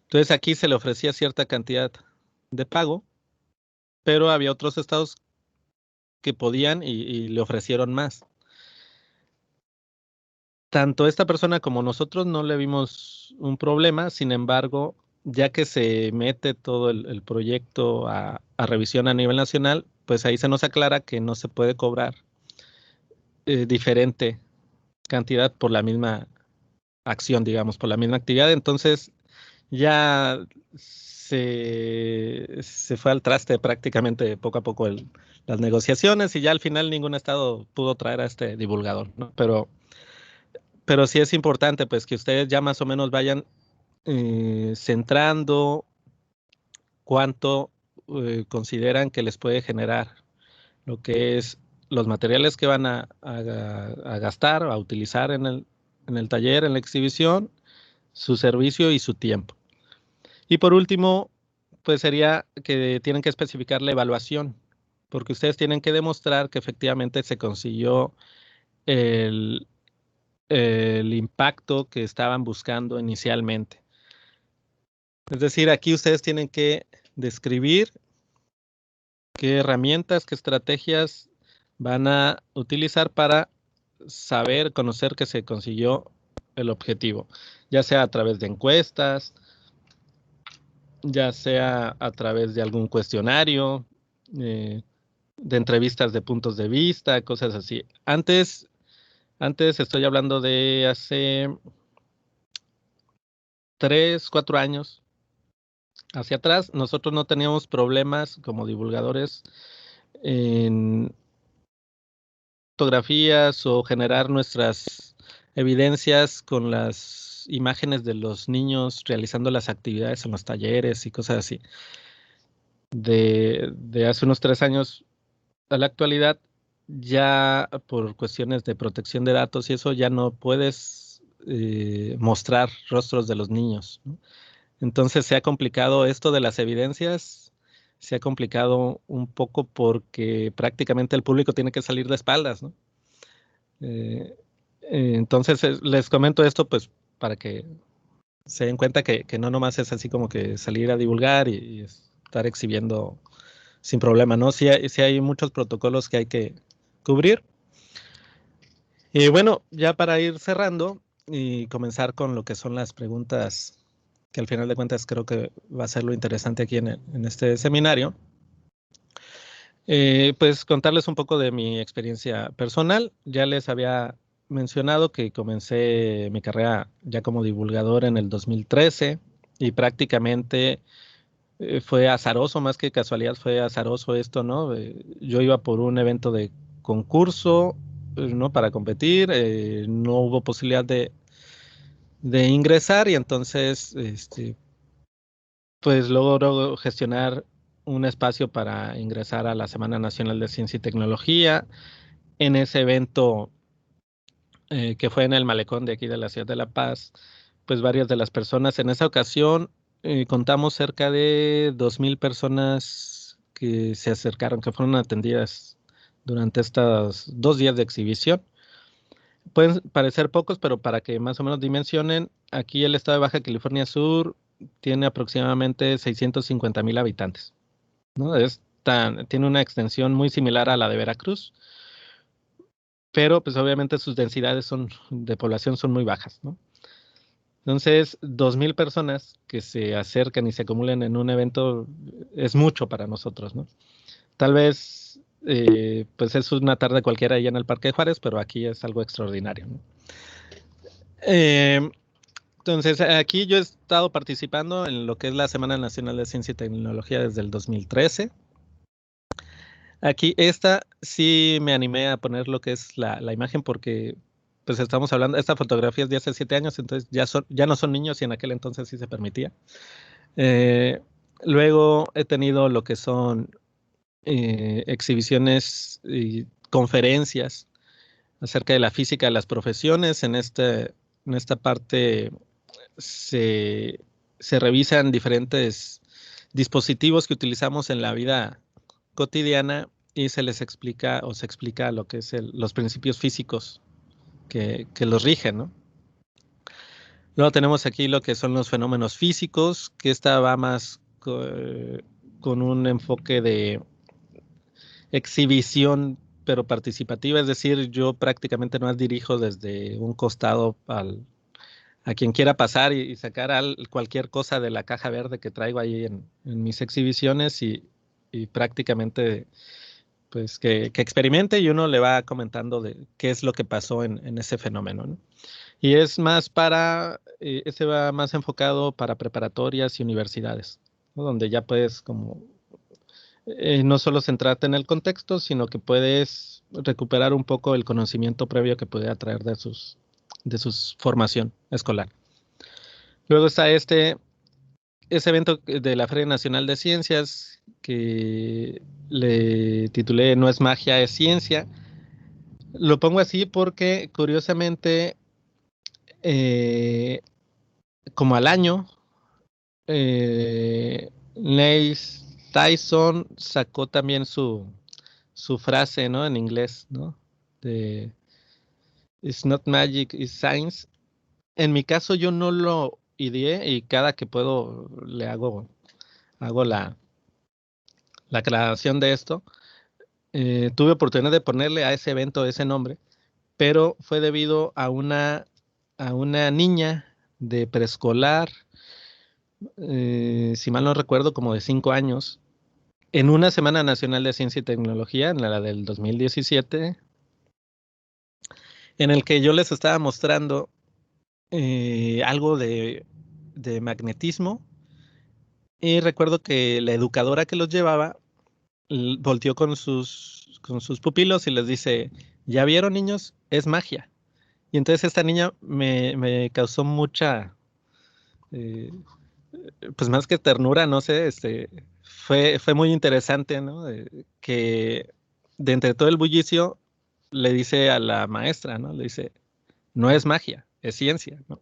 Entonces aquí se le ofrecía cierta cantidad de pago, pero había otros estados que podían y le ofrecieron más. Tanto esta persona como nosotros no le vimos un problema, sin embargo, ya que se mete todo el proyecto a revisión a nivel nacional, pues ahí se nos aclara que no se puede cobrar diferente cantidad por la misma acción, digamos, por la misma actividad. Entonces ya se fue al traste prácticamente poco a poco las negociaciones y ya al final ningún estado pudo traer a este divulgador, ¿no? Pero sí es importante pues que ustedes ya más o menos vayan centrando cuánto consideran que les puede generar lo que es los materiales que van a gastar, a utilizar en el taller, en la exhibición, su servicio y su tiempo. Y por último, pues sería que tienen que especificar la evaluación, porque ustedes tienen que demostrar que efectivamente se consiguió el, el impacto que estaban buscando inicialmente. Es decir, aquí ustedes tienen que describir qué herramientas, qué estrategias van a utilizar para saber, conocer que se consiguió el objetivo, ya sea a través de encuestas, ya sea a través de algún cuestionario, eh, de entrevistas de puntos de vista, cosas así. Antes estoy hablando de hace 3, 4 años hacia atrás, nosotros no teníamos problemas como divulgadores en fotografías o generar nuestras evidencias con las imágenes de los niños realizando las actividades en los talleres y cosas así. de hace unos 3 años a la actualidad, ya por cuestiones de protección de datos y eso, ya no puedes mostrar rostros de los niños, ¿no? Entonces se ha complicado esto de las evidencias, se ha complicado un poco porque prácticamente el público tiene que salir de espaldas, ¿no? Eh, entonces les comento esto pues para que se den cuenta que no nomás es así como que salir a divulgar y estar exhibiendo sin problema, ¿no? Sí hay muchos protocolos que hay que cubrir. Y bueno, ya para ir cerrando y comenzar con lo que son las preguntas, que al final de cuentas creo que va a ser lo interesante aquí en este seminario, pues contarles un poco de mi experiencia personal. Ya les había mencionado que comencé mi carrera ya como divulgador en el 2013 y prácticamente fue azaroso, más que casualidad, fue azaroso esto, ¿no? Yo iba por un evento de concurso, ¿no? Para competir, no hubo posibilidad de ingresar y entonces, pues logró gestionar un espacio para ingresar a la Semana Nacional de Ciencia y Tecnología. En ese evento, que fue en el malecón de aquí de la ciudad de La Paz, pues varias de las personas en esa ocasión, contamos cerca de 2,000 personas que se acercaron, que fueron atendidas durante estos 2 días de exhibición. Pueden parecer pocos, pero para que más o menos dimensionen, aquí el estado de Baja California Sur tiene aproximadamente 650,000 habitantes, ¿no? Tiene una extensión muy similar a la de Veracruz, pero pues obviamente sus densidades de población son muy bajas, ¿no? Entonces, 2,000 personas que se acercan y se acumulen en un evento es mucho para nosotros, ¿no? Tal vez, pues es una tarde cualquiera allá en el Parque de Juárez, pero aquí es algo extraordinario, ¿no? Eh, entonces, aquí yo he estado participando en lo que es la Semana Nacional de Ciencia y Tecnología desde el 2013. Aquí esta sí me animé a poner lo que es la imagen porque pues estamos hablando, esta fotografía es de hace 7 años, entonces ya no son niños y en aquel entonces sí se permitía. Eh, Luego he tenido lo que son exhibiciones y conferencias acerca de la física de las profesiones. En esta parte se, se revisan diferentes dispositivos que utilizamos en la vida cotidiana y se les explica o se explica lo que es los principios físicos que los rigen, ¿no? Luego tenemos aquí lo que son los fenómenos físicos, que esta va más con un enfoque de exhibición, pero participativa, es decir, yo prácticamente no dirijo desde un costado a quien quiera pasar y sacar cualquier cosa de la caja verde que traigo ahí en mis exhibiciones y prácticamente pues que experimente y uno le va comentando de qué es lo que pasó en ese fenómeno, ¿no? Y es más ese va más enfocado para preparatorias y universidades, ¿no? Donde ya puedes como no solo centrarte en el contexto, sino que puedes recuperar un poco el conocimiento previo que puede traer de su formación escolar. Luego está ese evento de la Feria Nacional de Ciencias que le titulé No es magia, es ciencia. Lo pongo así porque curiosamente, eh, como al año, Neil Tyson sacó también su frase, ¿no? En inglés, ¿no? De It's not magic, it's science. En mi caso yo no lo ideé y cada que puedo le hago la aclaración de esto. Tuve oportunidad de ponerle a ese evento ese nombre, pero fue debido a una niña de preescolar, si mal no recuerdo, como de 5 años, en una Semana Nacional de Ciencia y Tecnología, en la del 2017, en el que yo les estaba mostrando algo de magnetismo. Y recuerdo que la educadora que los llevaba volteó con sus pupilos y les dice, ¿ya vieron, niños? Es magia. Y entonces esta niña me causó mucha, eh, pues más que ternura, no sé, fue muy interesante, ¿no? Que de entre todo el bullicio le dice a la maestra, ¿no? Le dice, no es magia, es ciencia, ¿no?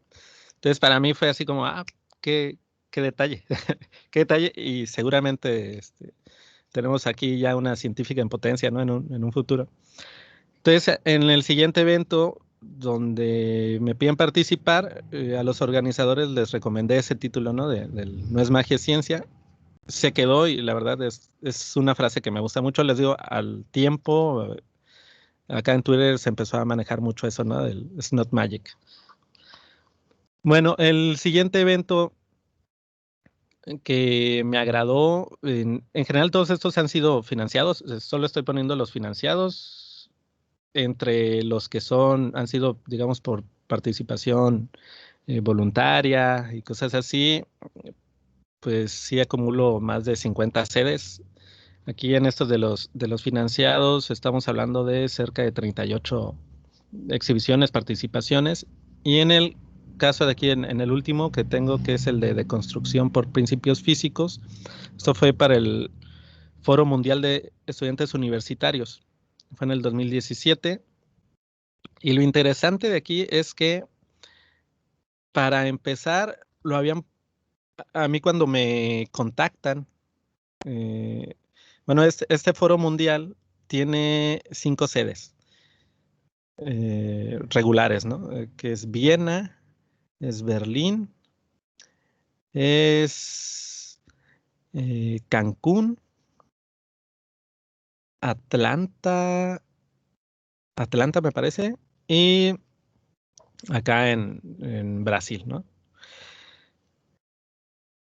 Entonces para mí fue así como, qué, qué detalle, qué detalle, y seguramente tenemos aquí ya una científica en potencia, ¿no? En un futuro. Entonces, en el siguiente evento donde me piden participar, a los organizadores les recomendé ese título, ¿no? Del No es magia, es ciencia. Se quedó y la verdad es una frase que me gusta mucho. Les digo, al tiempo, acá en Twitter se empezó a manejar mucho eso, ¿no? Del It's not magic. Bueno, el siguiente evento que me agradó, en general todos estos han sido financiados, solo estoy poniendo los financiados entre los que han sido, digamos, por participación voluntaria y cosas así, pues sí acumulo más de 50 sedes. Aquí en estos de los financiados estamos hablando de cerca de 38 exhibiciones, participaciones, y en el caso de aquí, en el último que tengo, que es el de construcción por principios físicos, esto fue para el Foro Mundial de Estudiantes Universitarios, fue en el 2017, y lo interesante de aquí es que para empezar, a mí cuando me contactan, eh, bueno, este foro mundial tiene 5 sedes regulares, ¿no? Que es Viena, es Berlín, es Cancún, Atlanta, Atlanta me parece, y acá en Brasil, ¿no?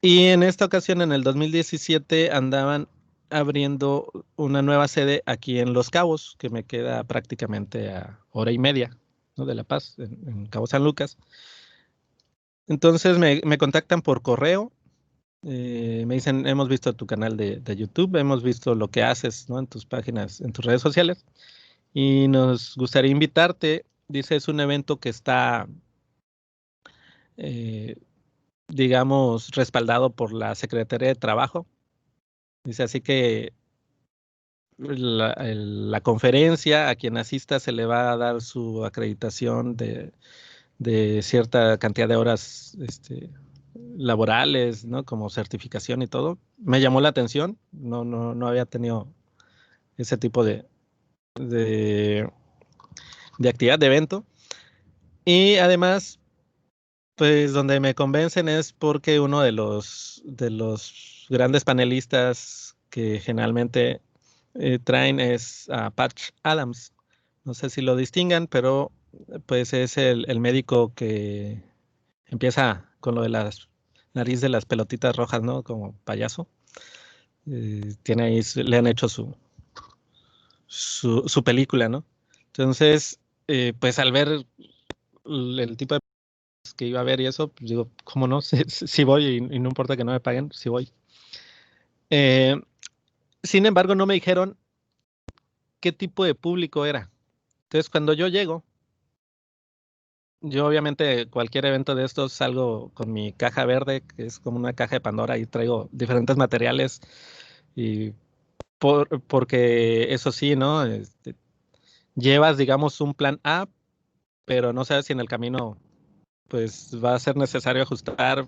Y en esta ocasión, en el 2017, andaban abriendo una nueva sede aquí en Los Cabos, que me queda prácticamente a hora y media, ¿no? De La Paz, en Cabo San Lucas. Entonces me contactan por correo, me dicen, hemos visto tu canal de YouTube, hemos visto lo que haces, ¿no? En tus páginas, en tus redes sociales, y nos gustaría invitarte. Dice, es un evento que está, eh, digamos, respaldado por la Secretaría de Trabajo. Dice, así que la conferencia, a quien asista se le va a dar su acreditación de cierta cantidad de horas laborales, ¿no? Como certificación y todo. Me llamó la atención, no había tenido ese tipo de, de actividad, de evento. Y además, pues donde me convencen es porque uno de los grandes panelistas que generalmente traen es a Patch Adams. No sé si lo distingan, pero pues es el médico que empieza con lo de las nariz de las pelotitas rojas, ¿no? Como payaso. Tiene ahí, le han hecho su película, ¿no? Entonces, pues al ver el tipo de que iba a ver y eso, pues digo, ¿cómo no? Si voy y no importa que no me paguen, si voy. Eh, Sin embargo, no me dijeron qué tipo de público era. Entonces, cuando yo llego, yo obviamente cualquier evento de estos salgo con mi caja verde, que es como una caja de Pandora, y traigo diferentes materiales, y porque eso sí, ¿no? Llevas, digamos, un plan A, pero no sabes si en el camino pues va a ser necesario ajustar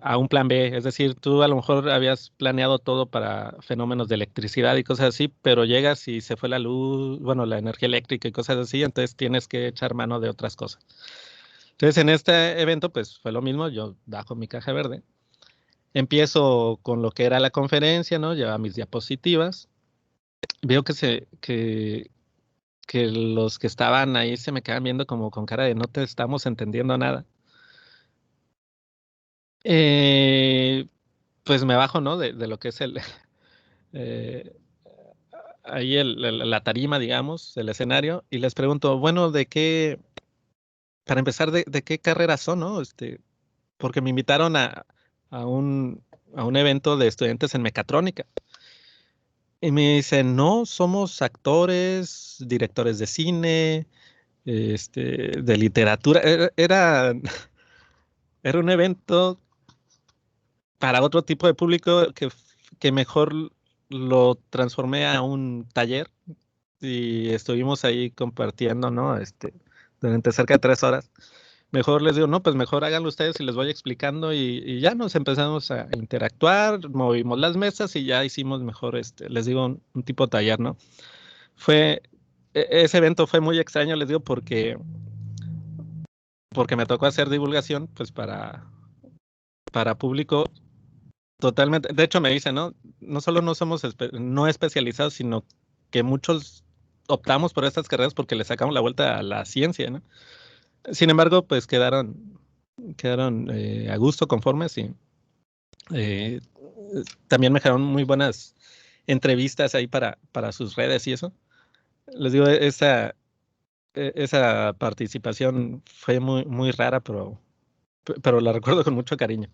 a un plan B. Es decir, tú a lo mejor habías planeado todo para fenómenos de electricidad y cosas así, pero llegas y se fue la luz, bueno, la energía eléctrica y cosas así, entonces tienes que echar mano de otras cosas. Entonces, en este evento, pues fue lo mismo, yo bajo mi caja verde, empiezo con lo que era la conferencia, ¿no? Llevaba mis diapositivas, veo que los que estaban ahí se me quedan viendo como con cara de no te estamos entendiendo nada. Eh, pues me bajo, ¿no? De lo que es eh, ahí la tarima, digamos, el escenario, y les pregunto, bueno, para empezar, de qué carreras son, ¿no? Porque me invitaron a a un evento de estudiantes en mecatrónica. Y me dicen, no, somos actores, directores de cine, de literatura. Era un evento para otro tipo de público que mejor lo transformé a un taller y estuvimos ahí compartiendo, ¿no? Durante cerca de 3 horas. Mejor les digo, no, pues mejor háganlo ustedes y les voy explicando y ya nos empezamos a interactuar, movimos las mesas y ya hicimos mejor, les digo, un tipo taller, ¿no? Ese evento fue muy extraño, les digo, porque me tocó hacer divulgación, pues para público totalmente. De hecho, me dicen, ¿no? No solo no somos no especializados, sino que muchos optamos por estas carreras porque le sacamos la vuelta a la ciencia, ¿no? Sin embargo, pues quedaron a gusto, conformes y eh, también me dejaron muy buenas entrevistas ahí para sus redes y eso. Les digo, esa participación fue muy, muy rara, pero la recuerdo con mucho cariño.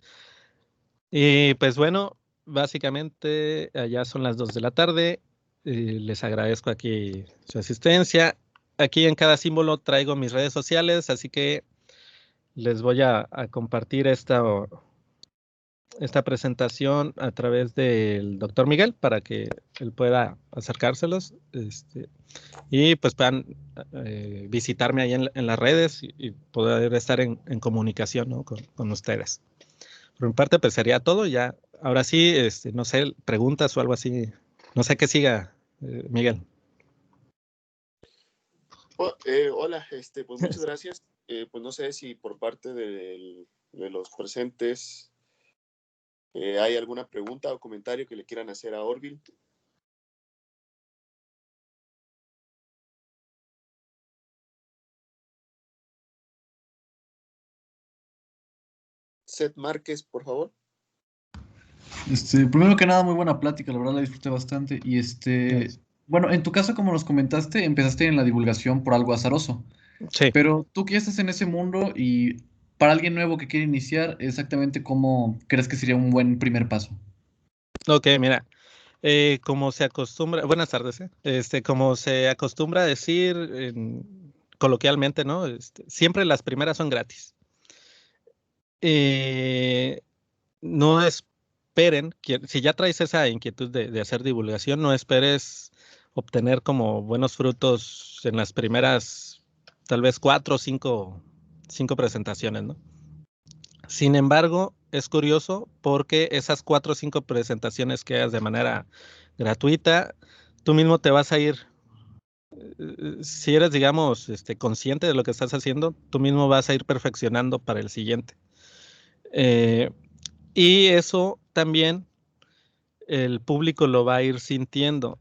Y pues bueno, básicamente allá son las 2 de la tarde. Les agradezco aquí su asistencia. Aquí en cada símbolo traigo mis redes sociales, así que les voy a compartir esta presentación a través del doctor Miguel para que él pueda acercárselos y pues puedan visitarme ahí en las redes y poder estar en comunicación, ¿no? con ustedes. Por mi parte, pues sería todo. Ya, ahora sí, no sé, preguntas o algo así. No sé qué siga, Miguel. Hola, pues muchas gracias. Pues no sé si por parte de los presentes hay alguna pregunta o comentario que le quieran hacer a Orville. Seth Márquez, por favor. Primero que nada, muy buena plática, la verdad la disfruté bastante. Y Gracias. bueno, en tu caso, como nos comentaste, empezaste en la divulgación por algo azaroso. Sí, Pero tú que ya estás en ese mundo y para alguien nuevo que quiere iniciar, exactamente cómo crees que sería un buen primer paso. ok, mira. Como se acostumbra, buenas tardes, como se acostumbra a decir coloquialmente, ¿no? Siempre las primeras son gratis. Eh, no esperen, si ya traes esa inquietud de hacer divulgación, no esperes obtener como buenos frutos en las primeras, tal vez 4 o 5 presentaciones, ¿no? Sin embargo, es curioso porque esas 4 o 5 presentaciones que hagas de manera gratuita, tú mismo te vas a ir, si eres, digamos, consciente de lo que estás haciendo, tú mismo vas a ir perfeccionando para el siguiente. Eh, y eso también el público lo va a ir sintiendo,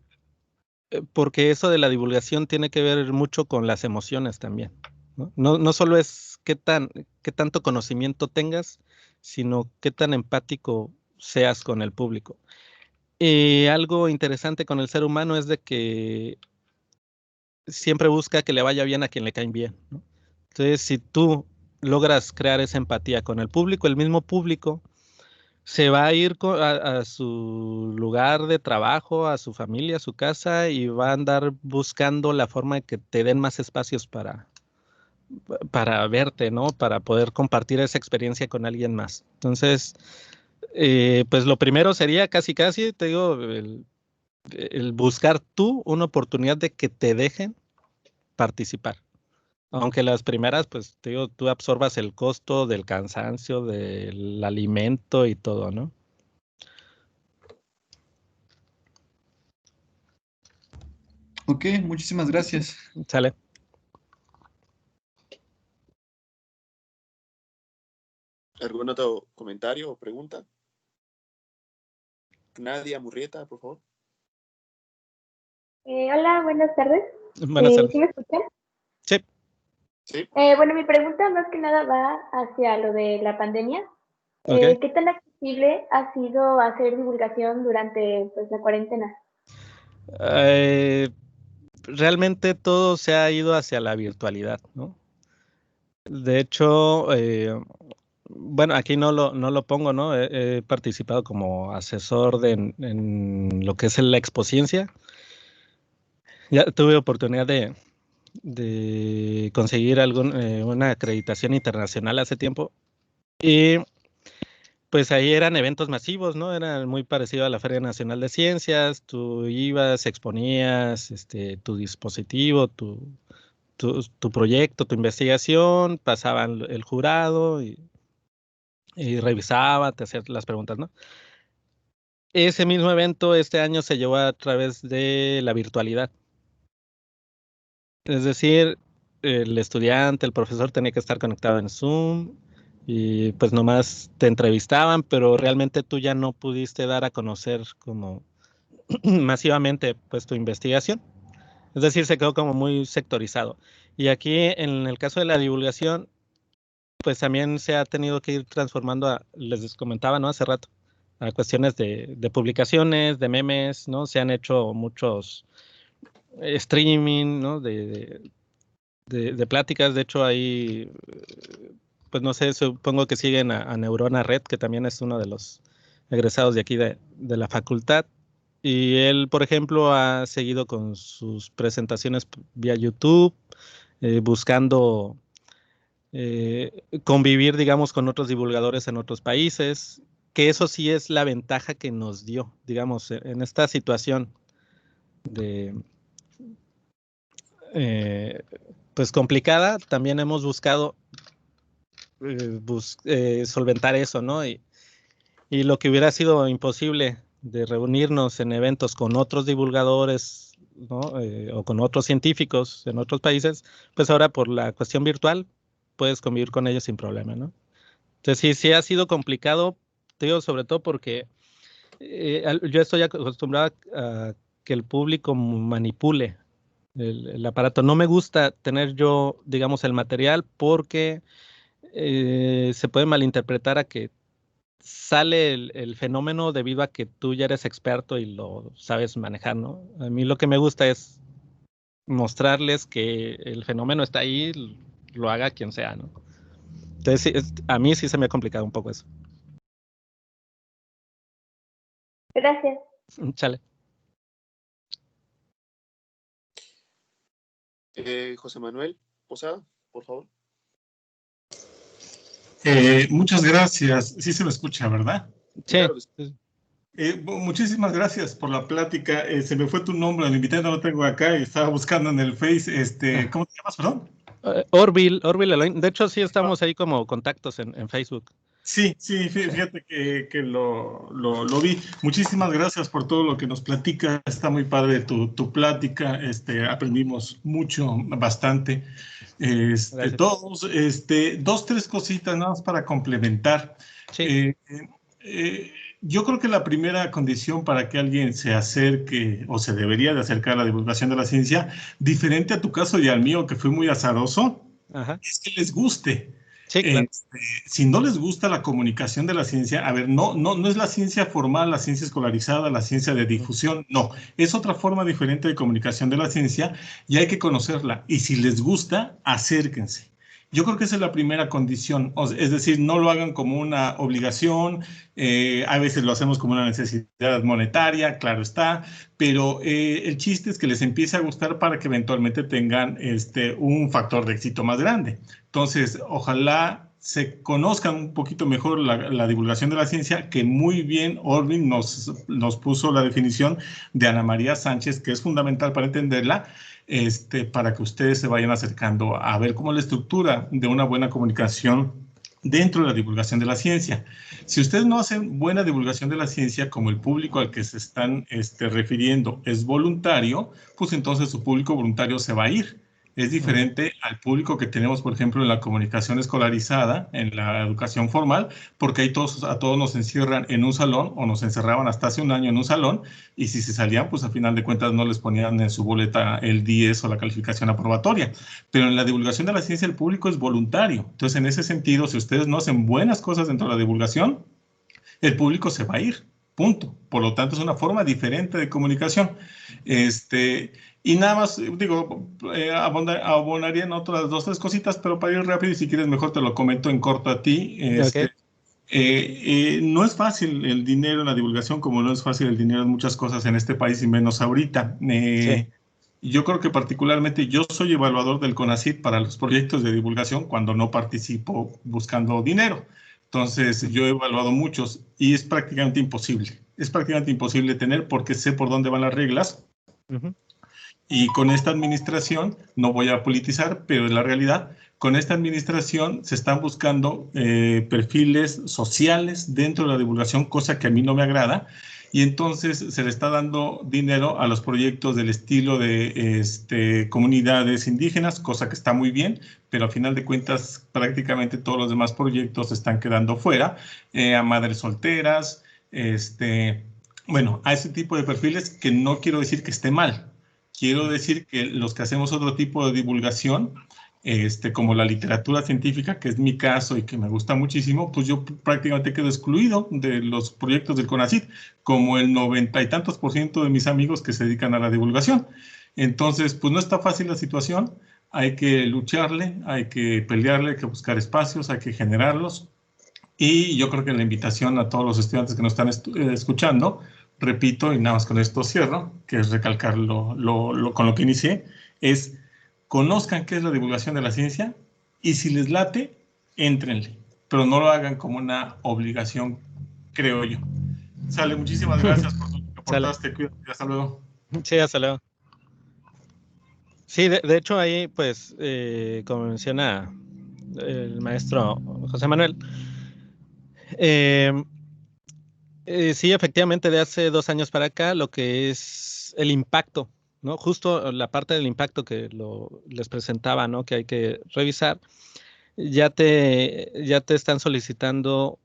porque eso de la divulgación tiene que ver mucho con las emociones también, ¿no? No solo es qué tanto conocimiento tengas, sino qué tan empático seas con el público. Y algo interesante con el ser humano es de que siempre busca que le vaya bien a quien le caen bien, ¿no? Entonces, si tú logras crear esa empatía con el mismo público se va a ir a su lugar de trabajo, a su familia, a su casa y va a andar buscando la forma de que te den más espacios para verte, ¿no? Para poder compartir esa experiencia con alguien más. Entonces, pues lo primero sería casi, casi, te digo, el buscar tú una oportunidad de que te dejen participar. Aunque las primeras, pues te digo, tú absorbas el costo del cansancio, del alimento y todo, ¿no? Ok, muchísimas gracias. Sale. ¿Algún otro comentario o pregunta? Nadia Murrieta, por favor. Hola, buenas tardes. Buenas tardes. ¿Sí me escuchan? Sí. Sí. Bueno, mi pregunta más que nada va hacia lo de la pandemia. Ok. ¿Qué tan accesible ha sido hacer divulgación durante pues, la cuarentena? Realmente todo se ha ido hacia la virtualidad, ¿no? De hecho, bueno, aquí no lo pongo, ¿no? He participado como asesor en lo que es la Expociencia. Ya tuve oportunidad de conseguir una acreditación internacional hace tiempo. Y pues ahí eran eventos masivos, ¿no? Era muy parecido a la Feria Nacional de Ciencias. Tú ibas, exponías tu dispositivo, tu proyecto, tu investigación, pasaban el jurado y revisaba, te hacía las preguntas, ¿no? Ese mismo evento este año se llevó a través de la virtualidad. Es decir, el estudiante, el profesor tenía que estar conectado en Zoom y pues nomás te entrevistaban, pero realmente tú ya no pudiste dar a conocer como masivamente pues tu investigación. Es decir, se quedó como muy sectorizado. Y aquí en el caso de la divulgación, pues también se ha tenido que ir transformando, les comentaba, ¿no? Hace rato, a cuestiones de publicaciones, de memes, ¿no? Se han hecho muchos streaming, ¿no? De pláticas. De hecho, ahí, pues no sé, supongo que siguen a Neurona Red, que también es uno de los egresados de aquí de la facultad. Y él, por ejemplo, ha seguido con sus presentaciones vía YouTube, buscando convivir, digamos, con otros divulgadores en otros países, que eso sí es la ventaja que nos dio, digamos, en esta situación de, eh, pues complicada. También hemos buscado solventar eso, ¿no? Y lo que hubiera sido imposible de reunirnos en eventos con otros divulgadores, ¿no? O con otros científicos en otros países, pues ahora por la cuestión virtual puedes convivir con ellos sin problema, ¿no? Entonces sí ha sido complicado, te digo, sobre todo porque yo estoy acostumbrado a que el público manipule el aparato. No me gusta tener yo, digamos, el material porque se puede malinterpretar a que sale el fenómeno debido a que tú ya eres experto y lo sabes manejar, ¿no? A mí lo que me gusta es mostrarles que el fenómeno está ahí, lo haga quien sea, ¿no? Entonces, a mí sí se me ha complicado un poco eso. Gracias. Chale. José Manuel Posada, por favor. Muchas gracias. Sí se me escucha, ¿verdad? Sí. Claro que sí. Muchísimas gracias por la plática. Se me fue tu nombre, el invitado no lo tengo acá y estaba buscando en el Face. ¿Cómo te llamas, perdón? Orville Eloy. De hecho, sí estamos ahí como contactos en Facebook. Sí, fíjate que lo vi. Muchísimas gracias por todo lo que nos platica. Está muy padre tu plática. Aprendimos mucho, bastante. Todos, dos, tres cositas nada más para complementar. Sí. Yo creo que la primera condición para que alguien se acerque o se debería de acercar a la divulgación de la ciencia, diferente a tu caso y al mío, que fue muy azaroso, Ajá. es que les guste. Sí, claro. Si no les gusta la comunicación de la ciencia, a ver, no es la ciencia formal, la ciencia escolarizada, la ciencia de difusión, no, es otra forma diferente de comunicación de la ciencia y hay que conocerla. Y si les gusta, acérquense. Yo creo que esa es la primera condición, es decir, no lo hagan como una obligación, a veces lo hacemos como una necesidad monetaria, claro está, pero el chiste es que les empiece a gustar para que eventualmente tengan un factor de éxito más grande. Entonces, ojalá se conozcan un poquito mejor la divulgación de la ciencia, que muy bien Orville nos puso la definición de Ana María Sánchez, que es fundamental para entenderla, para que ustedes se vayan acercando a ver cómo es la estructura de una buena comunicación dentro de la divulgación de la ciencia. Si ustedes no hacen buena divulgación de la ciencia, como el público al que se están refiriendo es voluntario, pues entonces su público voluntario se va a ir. Es diferente al público que tenemos, por ejemplo, en la comunicación escolarizada, en la educación formal, porque ahí a todos nos encierran en un salón o nos encerraban hasta hace un año en un salón y si se salían, pues a final de cuentas no les ponían en su boleta el 10 o la calificación aprobatoria. Pero en la divulgación de la ciencia el público es voluntario. Entonces, en ese sentido, si ustedes no hacen buenas cosas dentro de la divulgación, el público se va a ir. Punto. Por lo tanto, es una forma diferente de comunicación. Y nada más, digo, abonaría en otras dos, tres cositas, pero para ir rápido y si quieres mejor te lo comento en corto a ti. Okay. No es fácil el dinero en la divulgación, como no es fácil el dinero en muchas cosas en este país y menos ahorita. Sí. Yo creo que particularmente yo soy evaluador del CONACYT para los proyectos de divulgación cuando no participo buscando dinero. Entonces, yo he evaluado muchos y es prácticamente imposible. Es prácticamente imposible tener porque sé por dónde van las reglas. Y con esta administración, no voy a politizar, pero en la realidad, con esta administración se están buscando perfiles sociales dentro de la divulgación, cosa que a mí no me agrada. Y entonces se le está dando dinero a los proyectos del estilo de comunidades indígenas, cosa que está muy bien, pero al final de cuentas prácticamente todos los demás proyectos están quedando fuera, a madres solteras, bueno, a ese tipo de perfiles que no quiero decir que esté mal. Quiero decir que los que hacemos otro tipo de divulgación, como la literatura científica, que es mi caso y que me gusta muchísimo, pues yo prácticamente quedo excluido de los proyectos del CONACYT, como el 90 y tantos % de mis amigos que se dedican a la divulgación. Entonces, pues no está fácil la situación, hay que lucharle, hay que pelearle, hay que buscar espacios, hay que generarlos. Y yo creo que la invitación a todos los estudiantes que nos están escuchando, repito, y nada más con esto cierro, que es recalcar con lo que inicié, es conozcan qué es la divulgación de la ciencia y si les late, éntrenle, pero no lo hagan como una obligación, creo yo. Sale, muchísimas gracias por lo que aportaste, cuídate, hasta luego. Sí, hasta luego. Sí, de hecho ahí, pues, como menciona el maestro José Manuel, sí, efectivamente, de hace 2 años para acá, lo que es el impacto, ¿no? Justo la parte del impacto que les presentaba, ¿no? Que hay que revisar, ya te están solicitando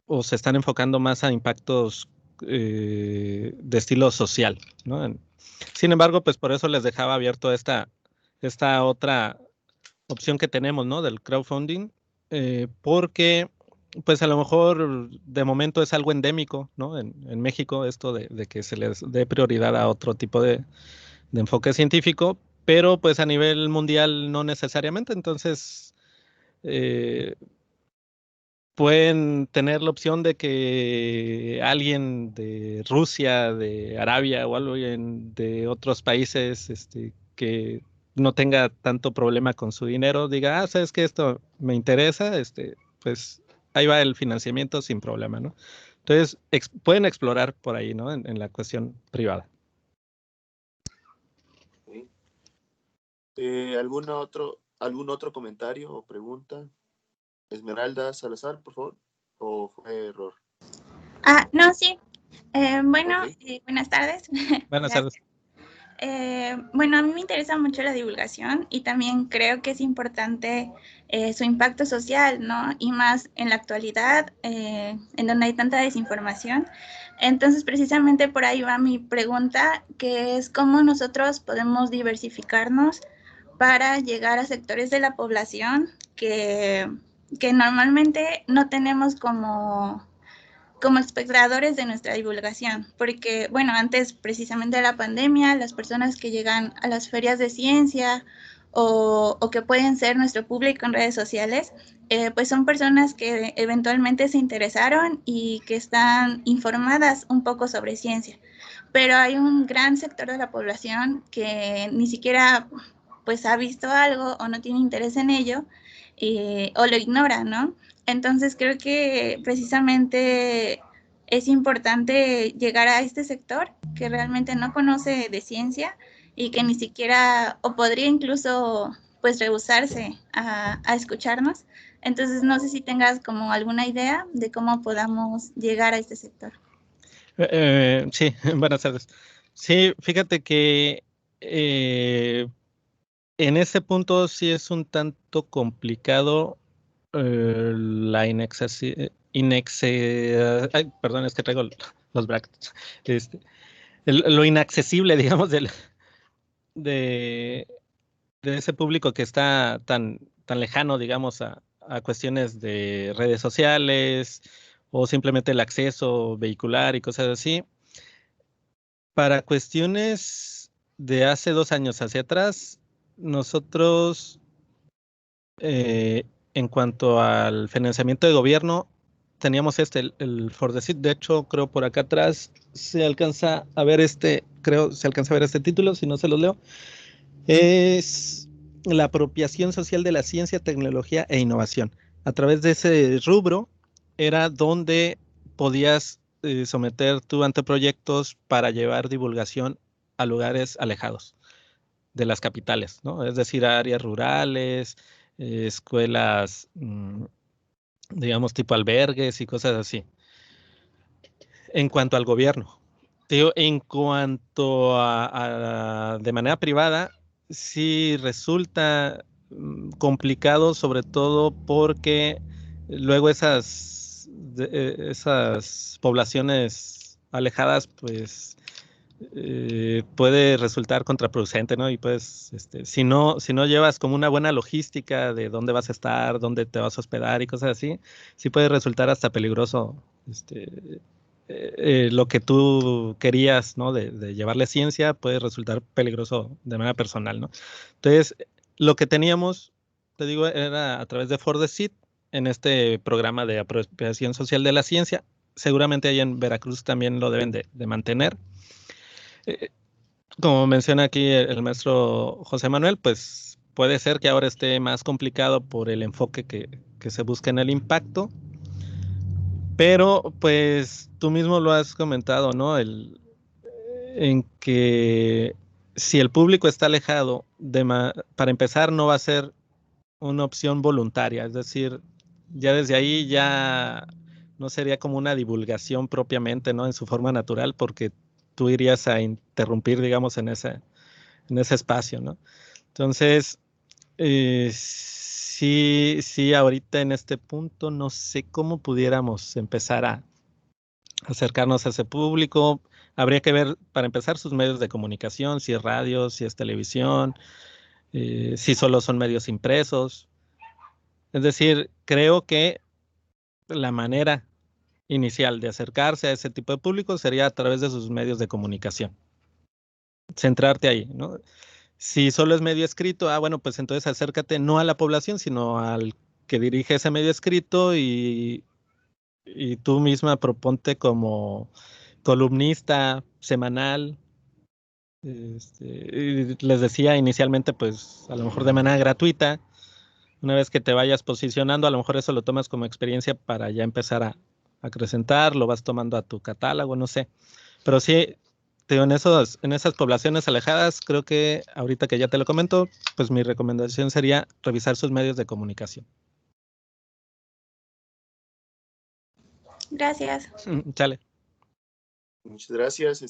o se están enfocando más a impactos de estilo social, ¿no? Sin embargo, pues por eso les dejaba abierto esta otra opción que tenemos, ¿no? Del crowdfunding, porque pues a lo mejor de momento es algo endémico, ¿no? En México, esto de que se les dé prioridad a otro tipo de enfoque científico, pero pues a nivel mundial no necesariamente. Entonces, pueden tener la opción de que alguien de Rusia, de Arabia o algo de otros países que no tenga tanto problema con su dinero, diga, sabes que esto me interesa, pues ahí va el financiamiento sin problema, ¿no? Entonces, pueden explorar por ahí, ¿no? En la cuestión privada. ¿Algún otro comentario o pregunta? Esmeralda Salazar, por favor. ¿O fue error? No, sí. Bueno, Okay. Buenas tardes. Buenas tardes. Bueno, a mí me interesa mucho la divulgación y también creo que es importante su impacto social, ¿no? Y más en la actualidad, en donde hay tanta desinformación. Entonces, precisamente por ahí va mi pregunta, que es cómo nosotros podemos diversificarnos para llegar a sectores de la población que normalmente no tenemos como espectadores de nuestra divulgación, porque, bueno, antes precisamente de la pandemia, las personas que llegan a las ferias de ciencia o que pueden ser nuestro público en redes sociales, pues son personas que eventualmente se interesaron y que están informadas un poco sobre ciencia, pero hay un gran sector de la población que ni siquiera pues ha visto algo o no tiene interés en ello o lo ignora, ¿no? Entonces creo que precisamente es importante llegar a este sector que realmente no conoce de ciencia y que ni siquiera, o podría incluso pues rehusarse a escucharnos. Entonces no sé si tengas como alguna idea de cómo podamos llegar a este sector. Sí, buenas tardes. Sí, fíjate que en ese punto sí es un tanto complicado la ay, perdón, es que traigo los brackets. Lo inaccesible, digamos, de ese público que está tan lejano, digamos, a cuestiones de redes sociales o simplemente el acceso vehicular y cosas así. Para cuestiones de hace 2 años hacia atrás, nosotros, en cuanto al financiamiento de gobierno, teníamos el FORDECYT. De hecho, creo por acá atrás se alcanza a ver este título, si no se los leo. Es la apropiación social de la ciencia, tecnología e innovación. A través de ese rubro era donde podías someter tu anteproyectos para llevar divulgación a lugares alejados de las capitales, ¿no? Es decir, a áreas rurales, escuelas, digamos, tipo albergues y cosas así. En cuanto al gobierno, digo, en cuanto a de manera privada, sí resulta complicado, sobre todo porque luego esas poblaciones alejadas, pues puede resultar contraproducente, ¿no? Y pues, si no llevas como una buena logística de dónde vas a estar, dónde te vas a hospedar y cosas así, sí puede resultar hasta peligroso, lo que tú querías, ¿no? De llevarle ciencia puede resultar peligroso de manera personal, ¿no? Entonces, lo que teníamos, te digo, era a través de FORDECIT, en este programa de apropiación social de la ciencia. Seguramente ahí en Veracruz también lo deben de mantener. Como menciona aquí el maestro José Manuel, pues puede ser que ahora esté más complicado por el enfoque que se busca en el impacto, pero pues tú mismo lo has comentado, ¿no? En que si el público está alejado, para empezar no va a ser una opción voluntaria, es decir, ya desde ahí ya no sería como una divulgación propiamente, ¿no? En su forma natural, porque tú irías a interrumpir, digamos, en ese espacio, ¿no? Entonces, sí, ahorita en este punto no sé cómo pudiéramos empezar a acercarnos a ese público. Habría que ver, para empezar, sus medios de comunicación, si es radio, si es televisión, si solo son medios impresos. Es decir, creo que la manera inicial de acercarse a ese tipo de público sería a través de sus medios de comunicación. Centrarte ahí, ¿no? Si solo es medio escrito, bueno, pues entonces acércate no a la población, sino al que dirige ese medio escrito y tú misma proponte como columnista semanal. Y les decía inicialmente, pues a lo mejor de manera gratuita. Una vez que te vayas posicionando, a lo mejor eso lo tomas como experiencia para ya empezar a acrecentar, lo vas tomando a tu catálogo, no sé. Pero sí, te digo, en esas poblaciones alejadas, creo que ahorita que ya te lo comento, pues mi recomendación sería revisar sus medios de comunicación. Gracias. Chale. Muchas gracias.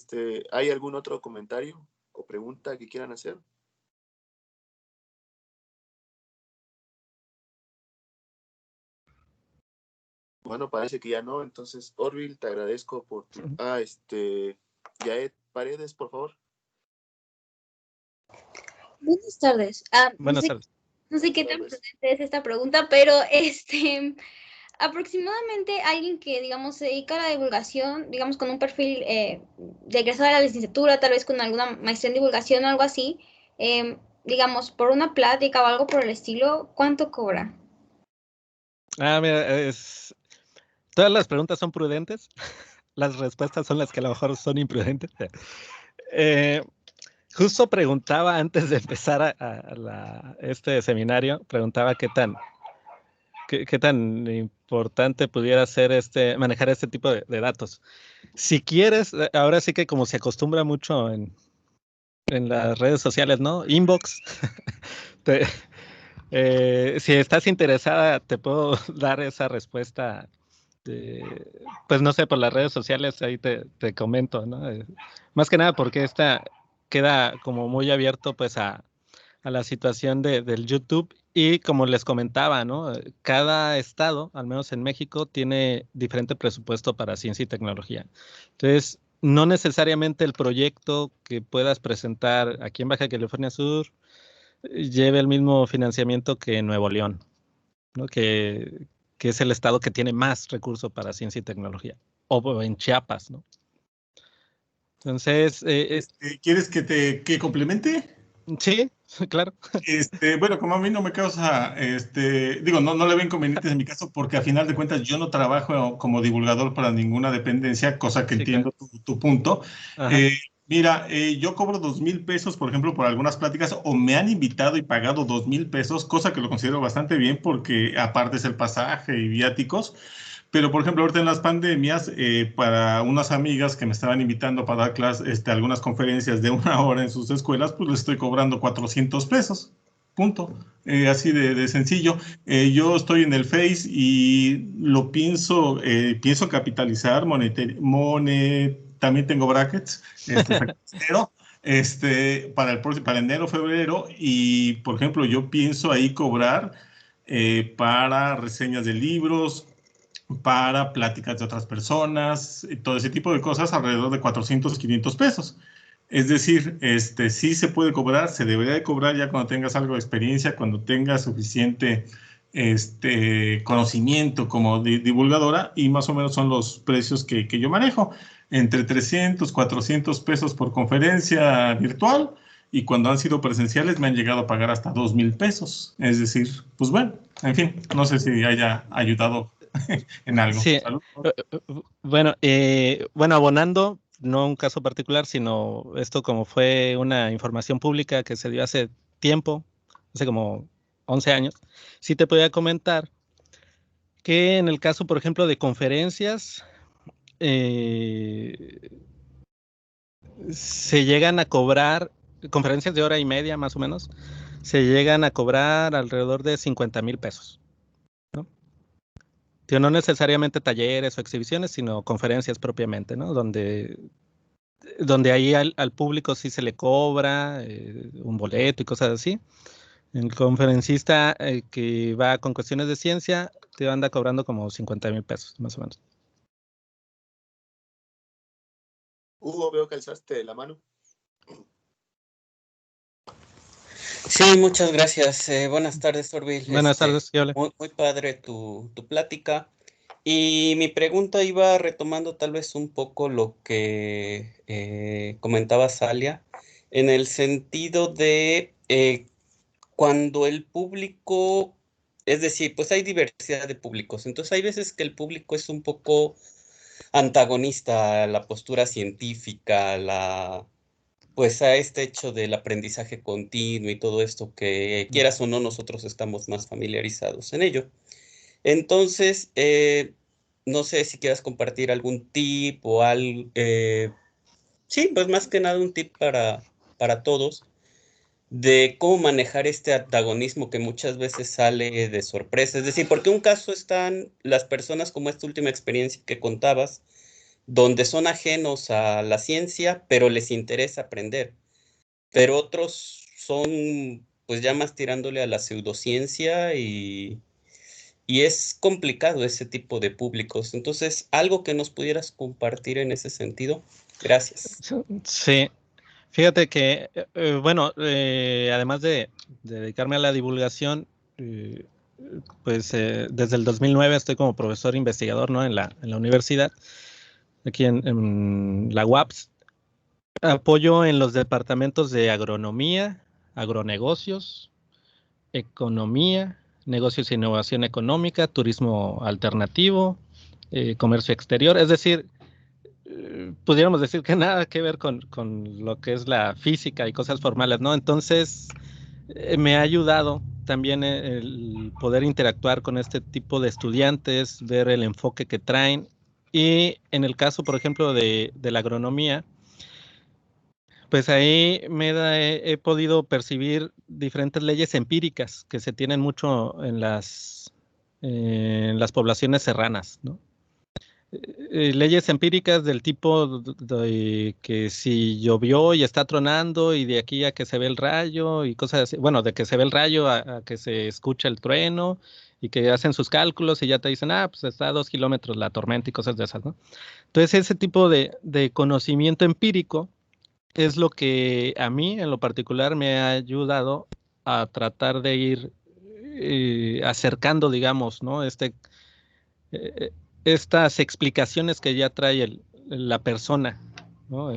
¿Hay algún otro comentario o pregunta que quieran hacer? Bueno, parece que ya no. Entonces, Orville, te agradezco por tu... Yael Paredes, por favor. Buenas tardes. Buenas tardes. No sé qué tan prudente es esta pregunta, pero aproximadamente alguien que, digamos, se dedica a la divulgación, digamos, con un perfil de egresado de la licenciatura, tal vez con alguna maestría en divulgación o algo así, digamos, por una plática o algo por el estilo, ¿cuánto cobra? Mira, todas las preguntas son prudentes. Las respuestas son las que a lo mejor son imprudentes. Justo preguntaba antes de empezar este seminario, preguntaba qué tan importante pudiera ser manejar este tipo de datos. Si quieres, ahora sí que como se acostumbra mucho en las redes sociales, ¿no? Inbox. Si estás interesada, te puedo dar esa respuesta. Pues no sé, por las redes sociales, ahí te comento, ¿no? Más que nada porque esta queda como muy abierto pues a la situación del YouTube y como les comentaba, ¿no? Cada estado, al menos en México, tiene diferente presupuesto para ciencia y tecnología. Entonces, no necesariamente el proyecto que puedas presentar aquí en Baja California Sur lleve el mismo financiamiento que en Nuevo León, ¿no? Que es el estado que tiene más recursos para ciencia y tecnología, o en Chiapas, ¿no? Entonces, ¿quieres que complemente? Sí, claro. Bueno, como a mí no me causa, digo, no le veo inconvenientes en mi caso, porque a final de cuentas yo no trabajo como divulgador para ninguna dependencia, cosa que Sí, entiendo claro. tu punto. Ajá. Mira, yo cobro 2,000 pesos, por ejemplo, por algunas pláticas, o me han invitado y pagado 2,000 pesos, cosa que lo considero bastante bien, porque aparte es el pasaje y viáticos. Pero, por ejemplo, ahorita en las pandemias, para unas amigas que me estaban invitando para dar clases, algunas conferencias de 1 hora en sus escuelas, pues les estoy cobrando 400 pesos. Punto. Así de sencillo. Yo estoy en el Face y lo pienso capitalizar, también tengo brackets, pero para enero, febrero, y por ejemplo, yo pienso ahí cobrar para reseñas de libros, para pláticas de otras personas, todo ese tipo de cosas, alrededor de 400, 500 pesos. Es decir, sí se puede cobrar, se debería de cobrar ya cuando tengas algo de experiencia, cuando tengas suficiente conocimiento como divulgadora, y más o menos son los precios que yo manejo, entre 300, 400 pesos por conferencia virtual, y cuando han sido presenciales me han llegado a pagar hasta 2,000 pesos. Es decir, pues bueno, en fin, no sé si haya ayudado en algo. Sí, bueno, abonando, no un caso particular, sino esto como fue una información pública que se dio hace tiempo, hace como 11 años, sí te podía comentar que en el caso, por ejemplo, de conferencias, se llegan a cobrar, conferencias de hora y media más o menos, se llegan a cobrar alrededor de 50,000 pesos. No necesariamente talleres o exhibiciones, sino conferencias propiamente, ¿no? Donde ahí al público sí se le cobra un boleto y cosas así. El conferencista que va con cuestiones de ciencia te anda cobrando como 50,000 pesos, más o menos. Hugo, veo que alzaste la mano. Sí, muchas gracias. Buenas tardes, Orville. Buenas tardes, muy padre tu plática. Y mi pregunta iba retomando tal vez un poco lo que comentaba Salia, en el sentido de cuando el público, es decir, pues hay diversidad de públicos, entonces hay veces que el público es un poco antagonista a la postura científica, pues a este hecho del aprendizaje continuo y todo esto que quieras o no nosotros estamos más familiarizados en ello. Entonces, no sé si quieras compartir algún tip o algo, sí, pues más que nada un tip para todos de cómo manejar este antagonismo que muchas veces sale de sorpresa. Es decir, porque un caso están las personas como esta última experiencia que contabas, donde son ajenos a la ciencia, pero les interesa aprender. Pero otros son, pues ya más tirándole a la pseudociencia y es complicado ese tipo de públicos. Entonces, algo que nos pudieras compartir en ese sentido. Gracias. Sí, fíjate que, bueno, además de dedicarme a la divulgación, pues desde el 2009 estoy como profesor investigador, ¿no? en la universidad, aquí en la UAPS. Apoyo en los departamentos de agronomía, agronegocios, economía, negocios e innovación económica, turismo alternativo, comercio exterior. Es decir, pudiéramos decir que nada que ver con lo que es la física y cosas formales, ¿no? Entonces, me ha ayudado también el poder interactuar con este tipo de estudiantes, ver el enfoque que traen. Y en el caso, por ejemplo, de la agronomía, pues ahí he podido percibir diferentes leyes empíricas que se tienen mucho en las poblaciones serranas, ¿no? Leyes empíricas del tipo de que si llovió y está tronando y de aquí a que se ve el rayo y cosas así, bueno, de que se ve el rayo a que se escucha el trueno y que hacen sus cálculos y ya te dicen, pues está a 2 kilómetros la tormenta y cosas de esas, ¿no? Entonces ese tipo de conocimiento empírico es lo que a mí en lo particular me ha ayudado a tratar de ir acercando, digamos, ¿no? Estas explicaciones que ya trae la persona, ¿no?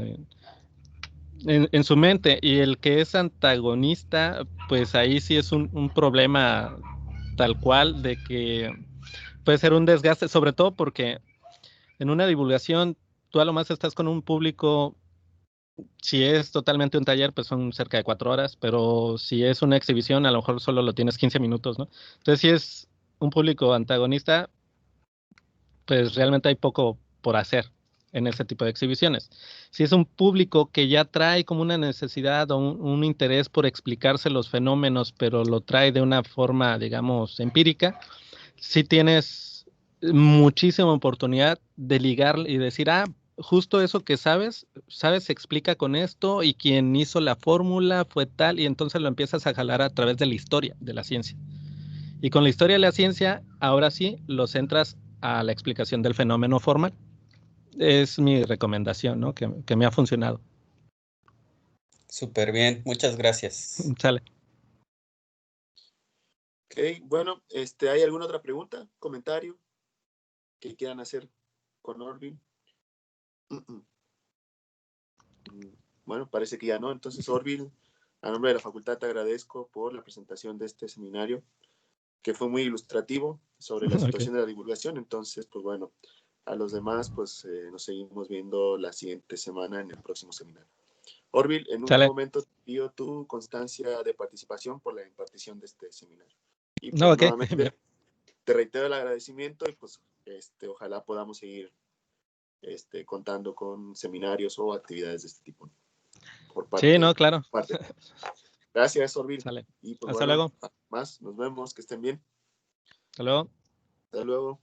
En su mente. Y el que es antagonista, pues ahí sí es un problema tal cual de que puede ser un desgaste, sobre todo porque en una divulgación tú a lo más estás con un público. Si es totalmente un taller, pues son cerca de 4 horas, pero si es una exhibición, a lo mejor solo lo tienes 15 minutos, ¿no? Entonces, si es un público antagonista, pues realmente hay poco por hacer en ese tipo de exhibiciones. Si es un público que ya trae como una necesidad o un interés por explicarse los fenómenos, pero lo trae de una forma, digamos, empírica, sí tienes muchísima oportunidad de ligar y decir, justo eso que sabes, se explica con esto y quien hizo la fórmula fue tal, y entonces lo empiezas a jalar a través de la historia de la ciencia. Y con la historia de la ciencia, ahora sí, los entras a la explicación del fenómeno formal. Es mi recomendación, ¿no? Que me ha funcionado. Súper bien, muchas gracias. Sale. Ok, bueno, ¿hay alguna otra pregunta, comentario que quieran hacer con Orville? Bueno, parece que ya no. Entonces, Orville, a nombre de la facultad te agradezco por la presentación de este seminario, que fue muy ilustrativo sobre la situación de la divulgación. Entonces, pues bueno, a los demás, pues nos seguimos viendo la siguiente semana en el próximo seminario. Orville, en un momento te pido tu constancia de participación por la impartición de este seminario. Y pues nuevamente te reitero el agradecimiento y pues ojalá podamos seguir contando con seminarios o actividades de este tipo. Por parte, sí, no, claro. Gracias, Orville. Sale. Y pues hasta luego. Más, nos vemos, que estén bien. Hasta luego. Hasta luego.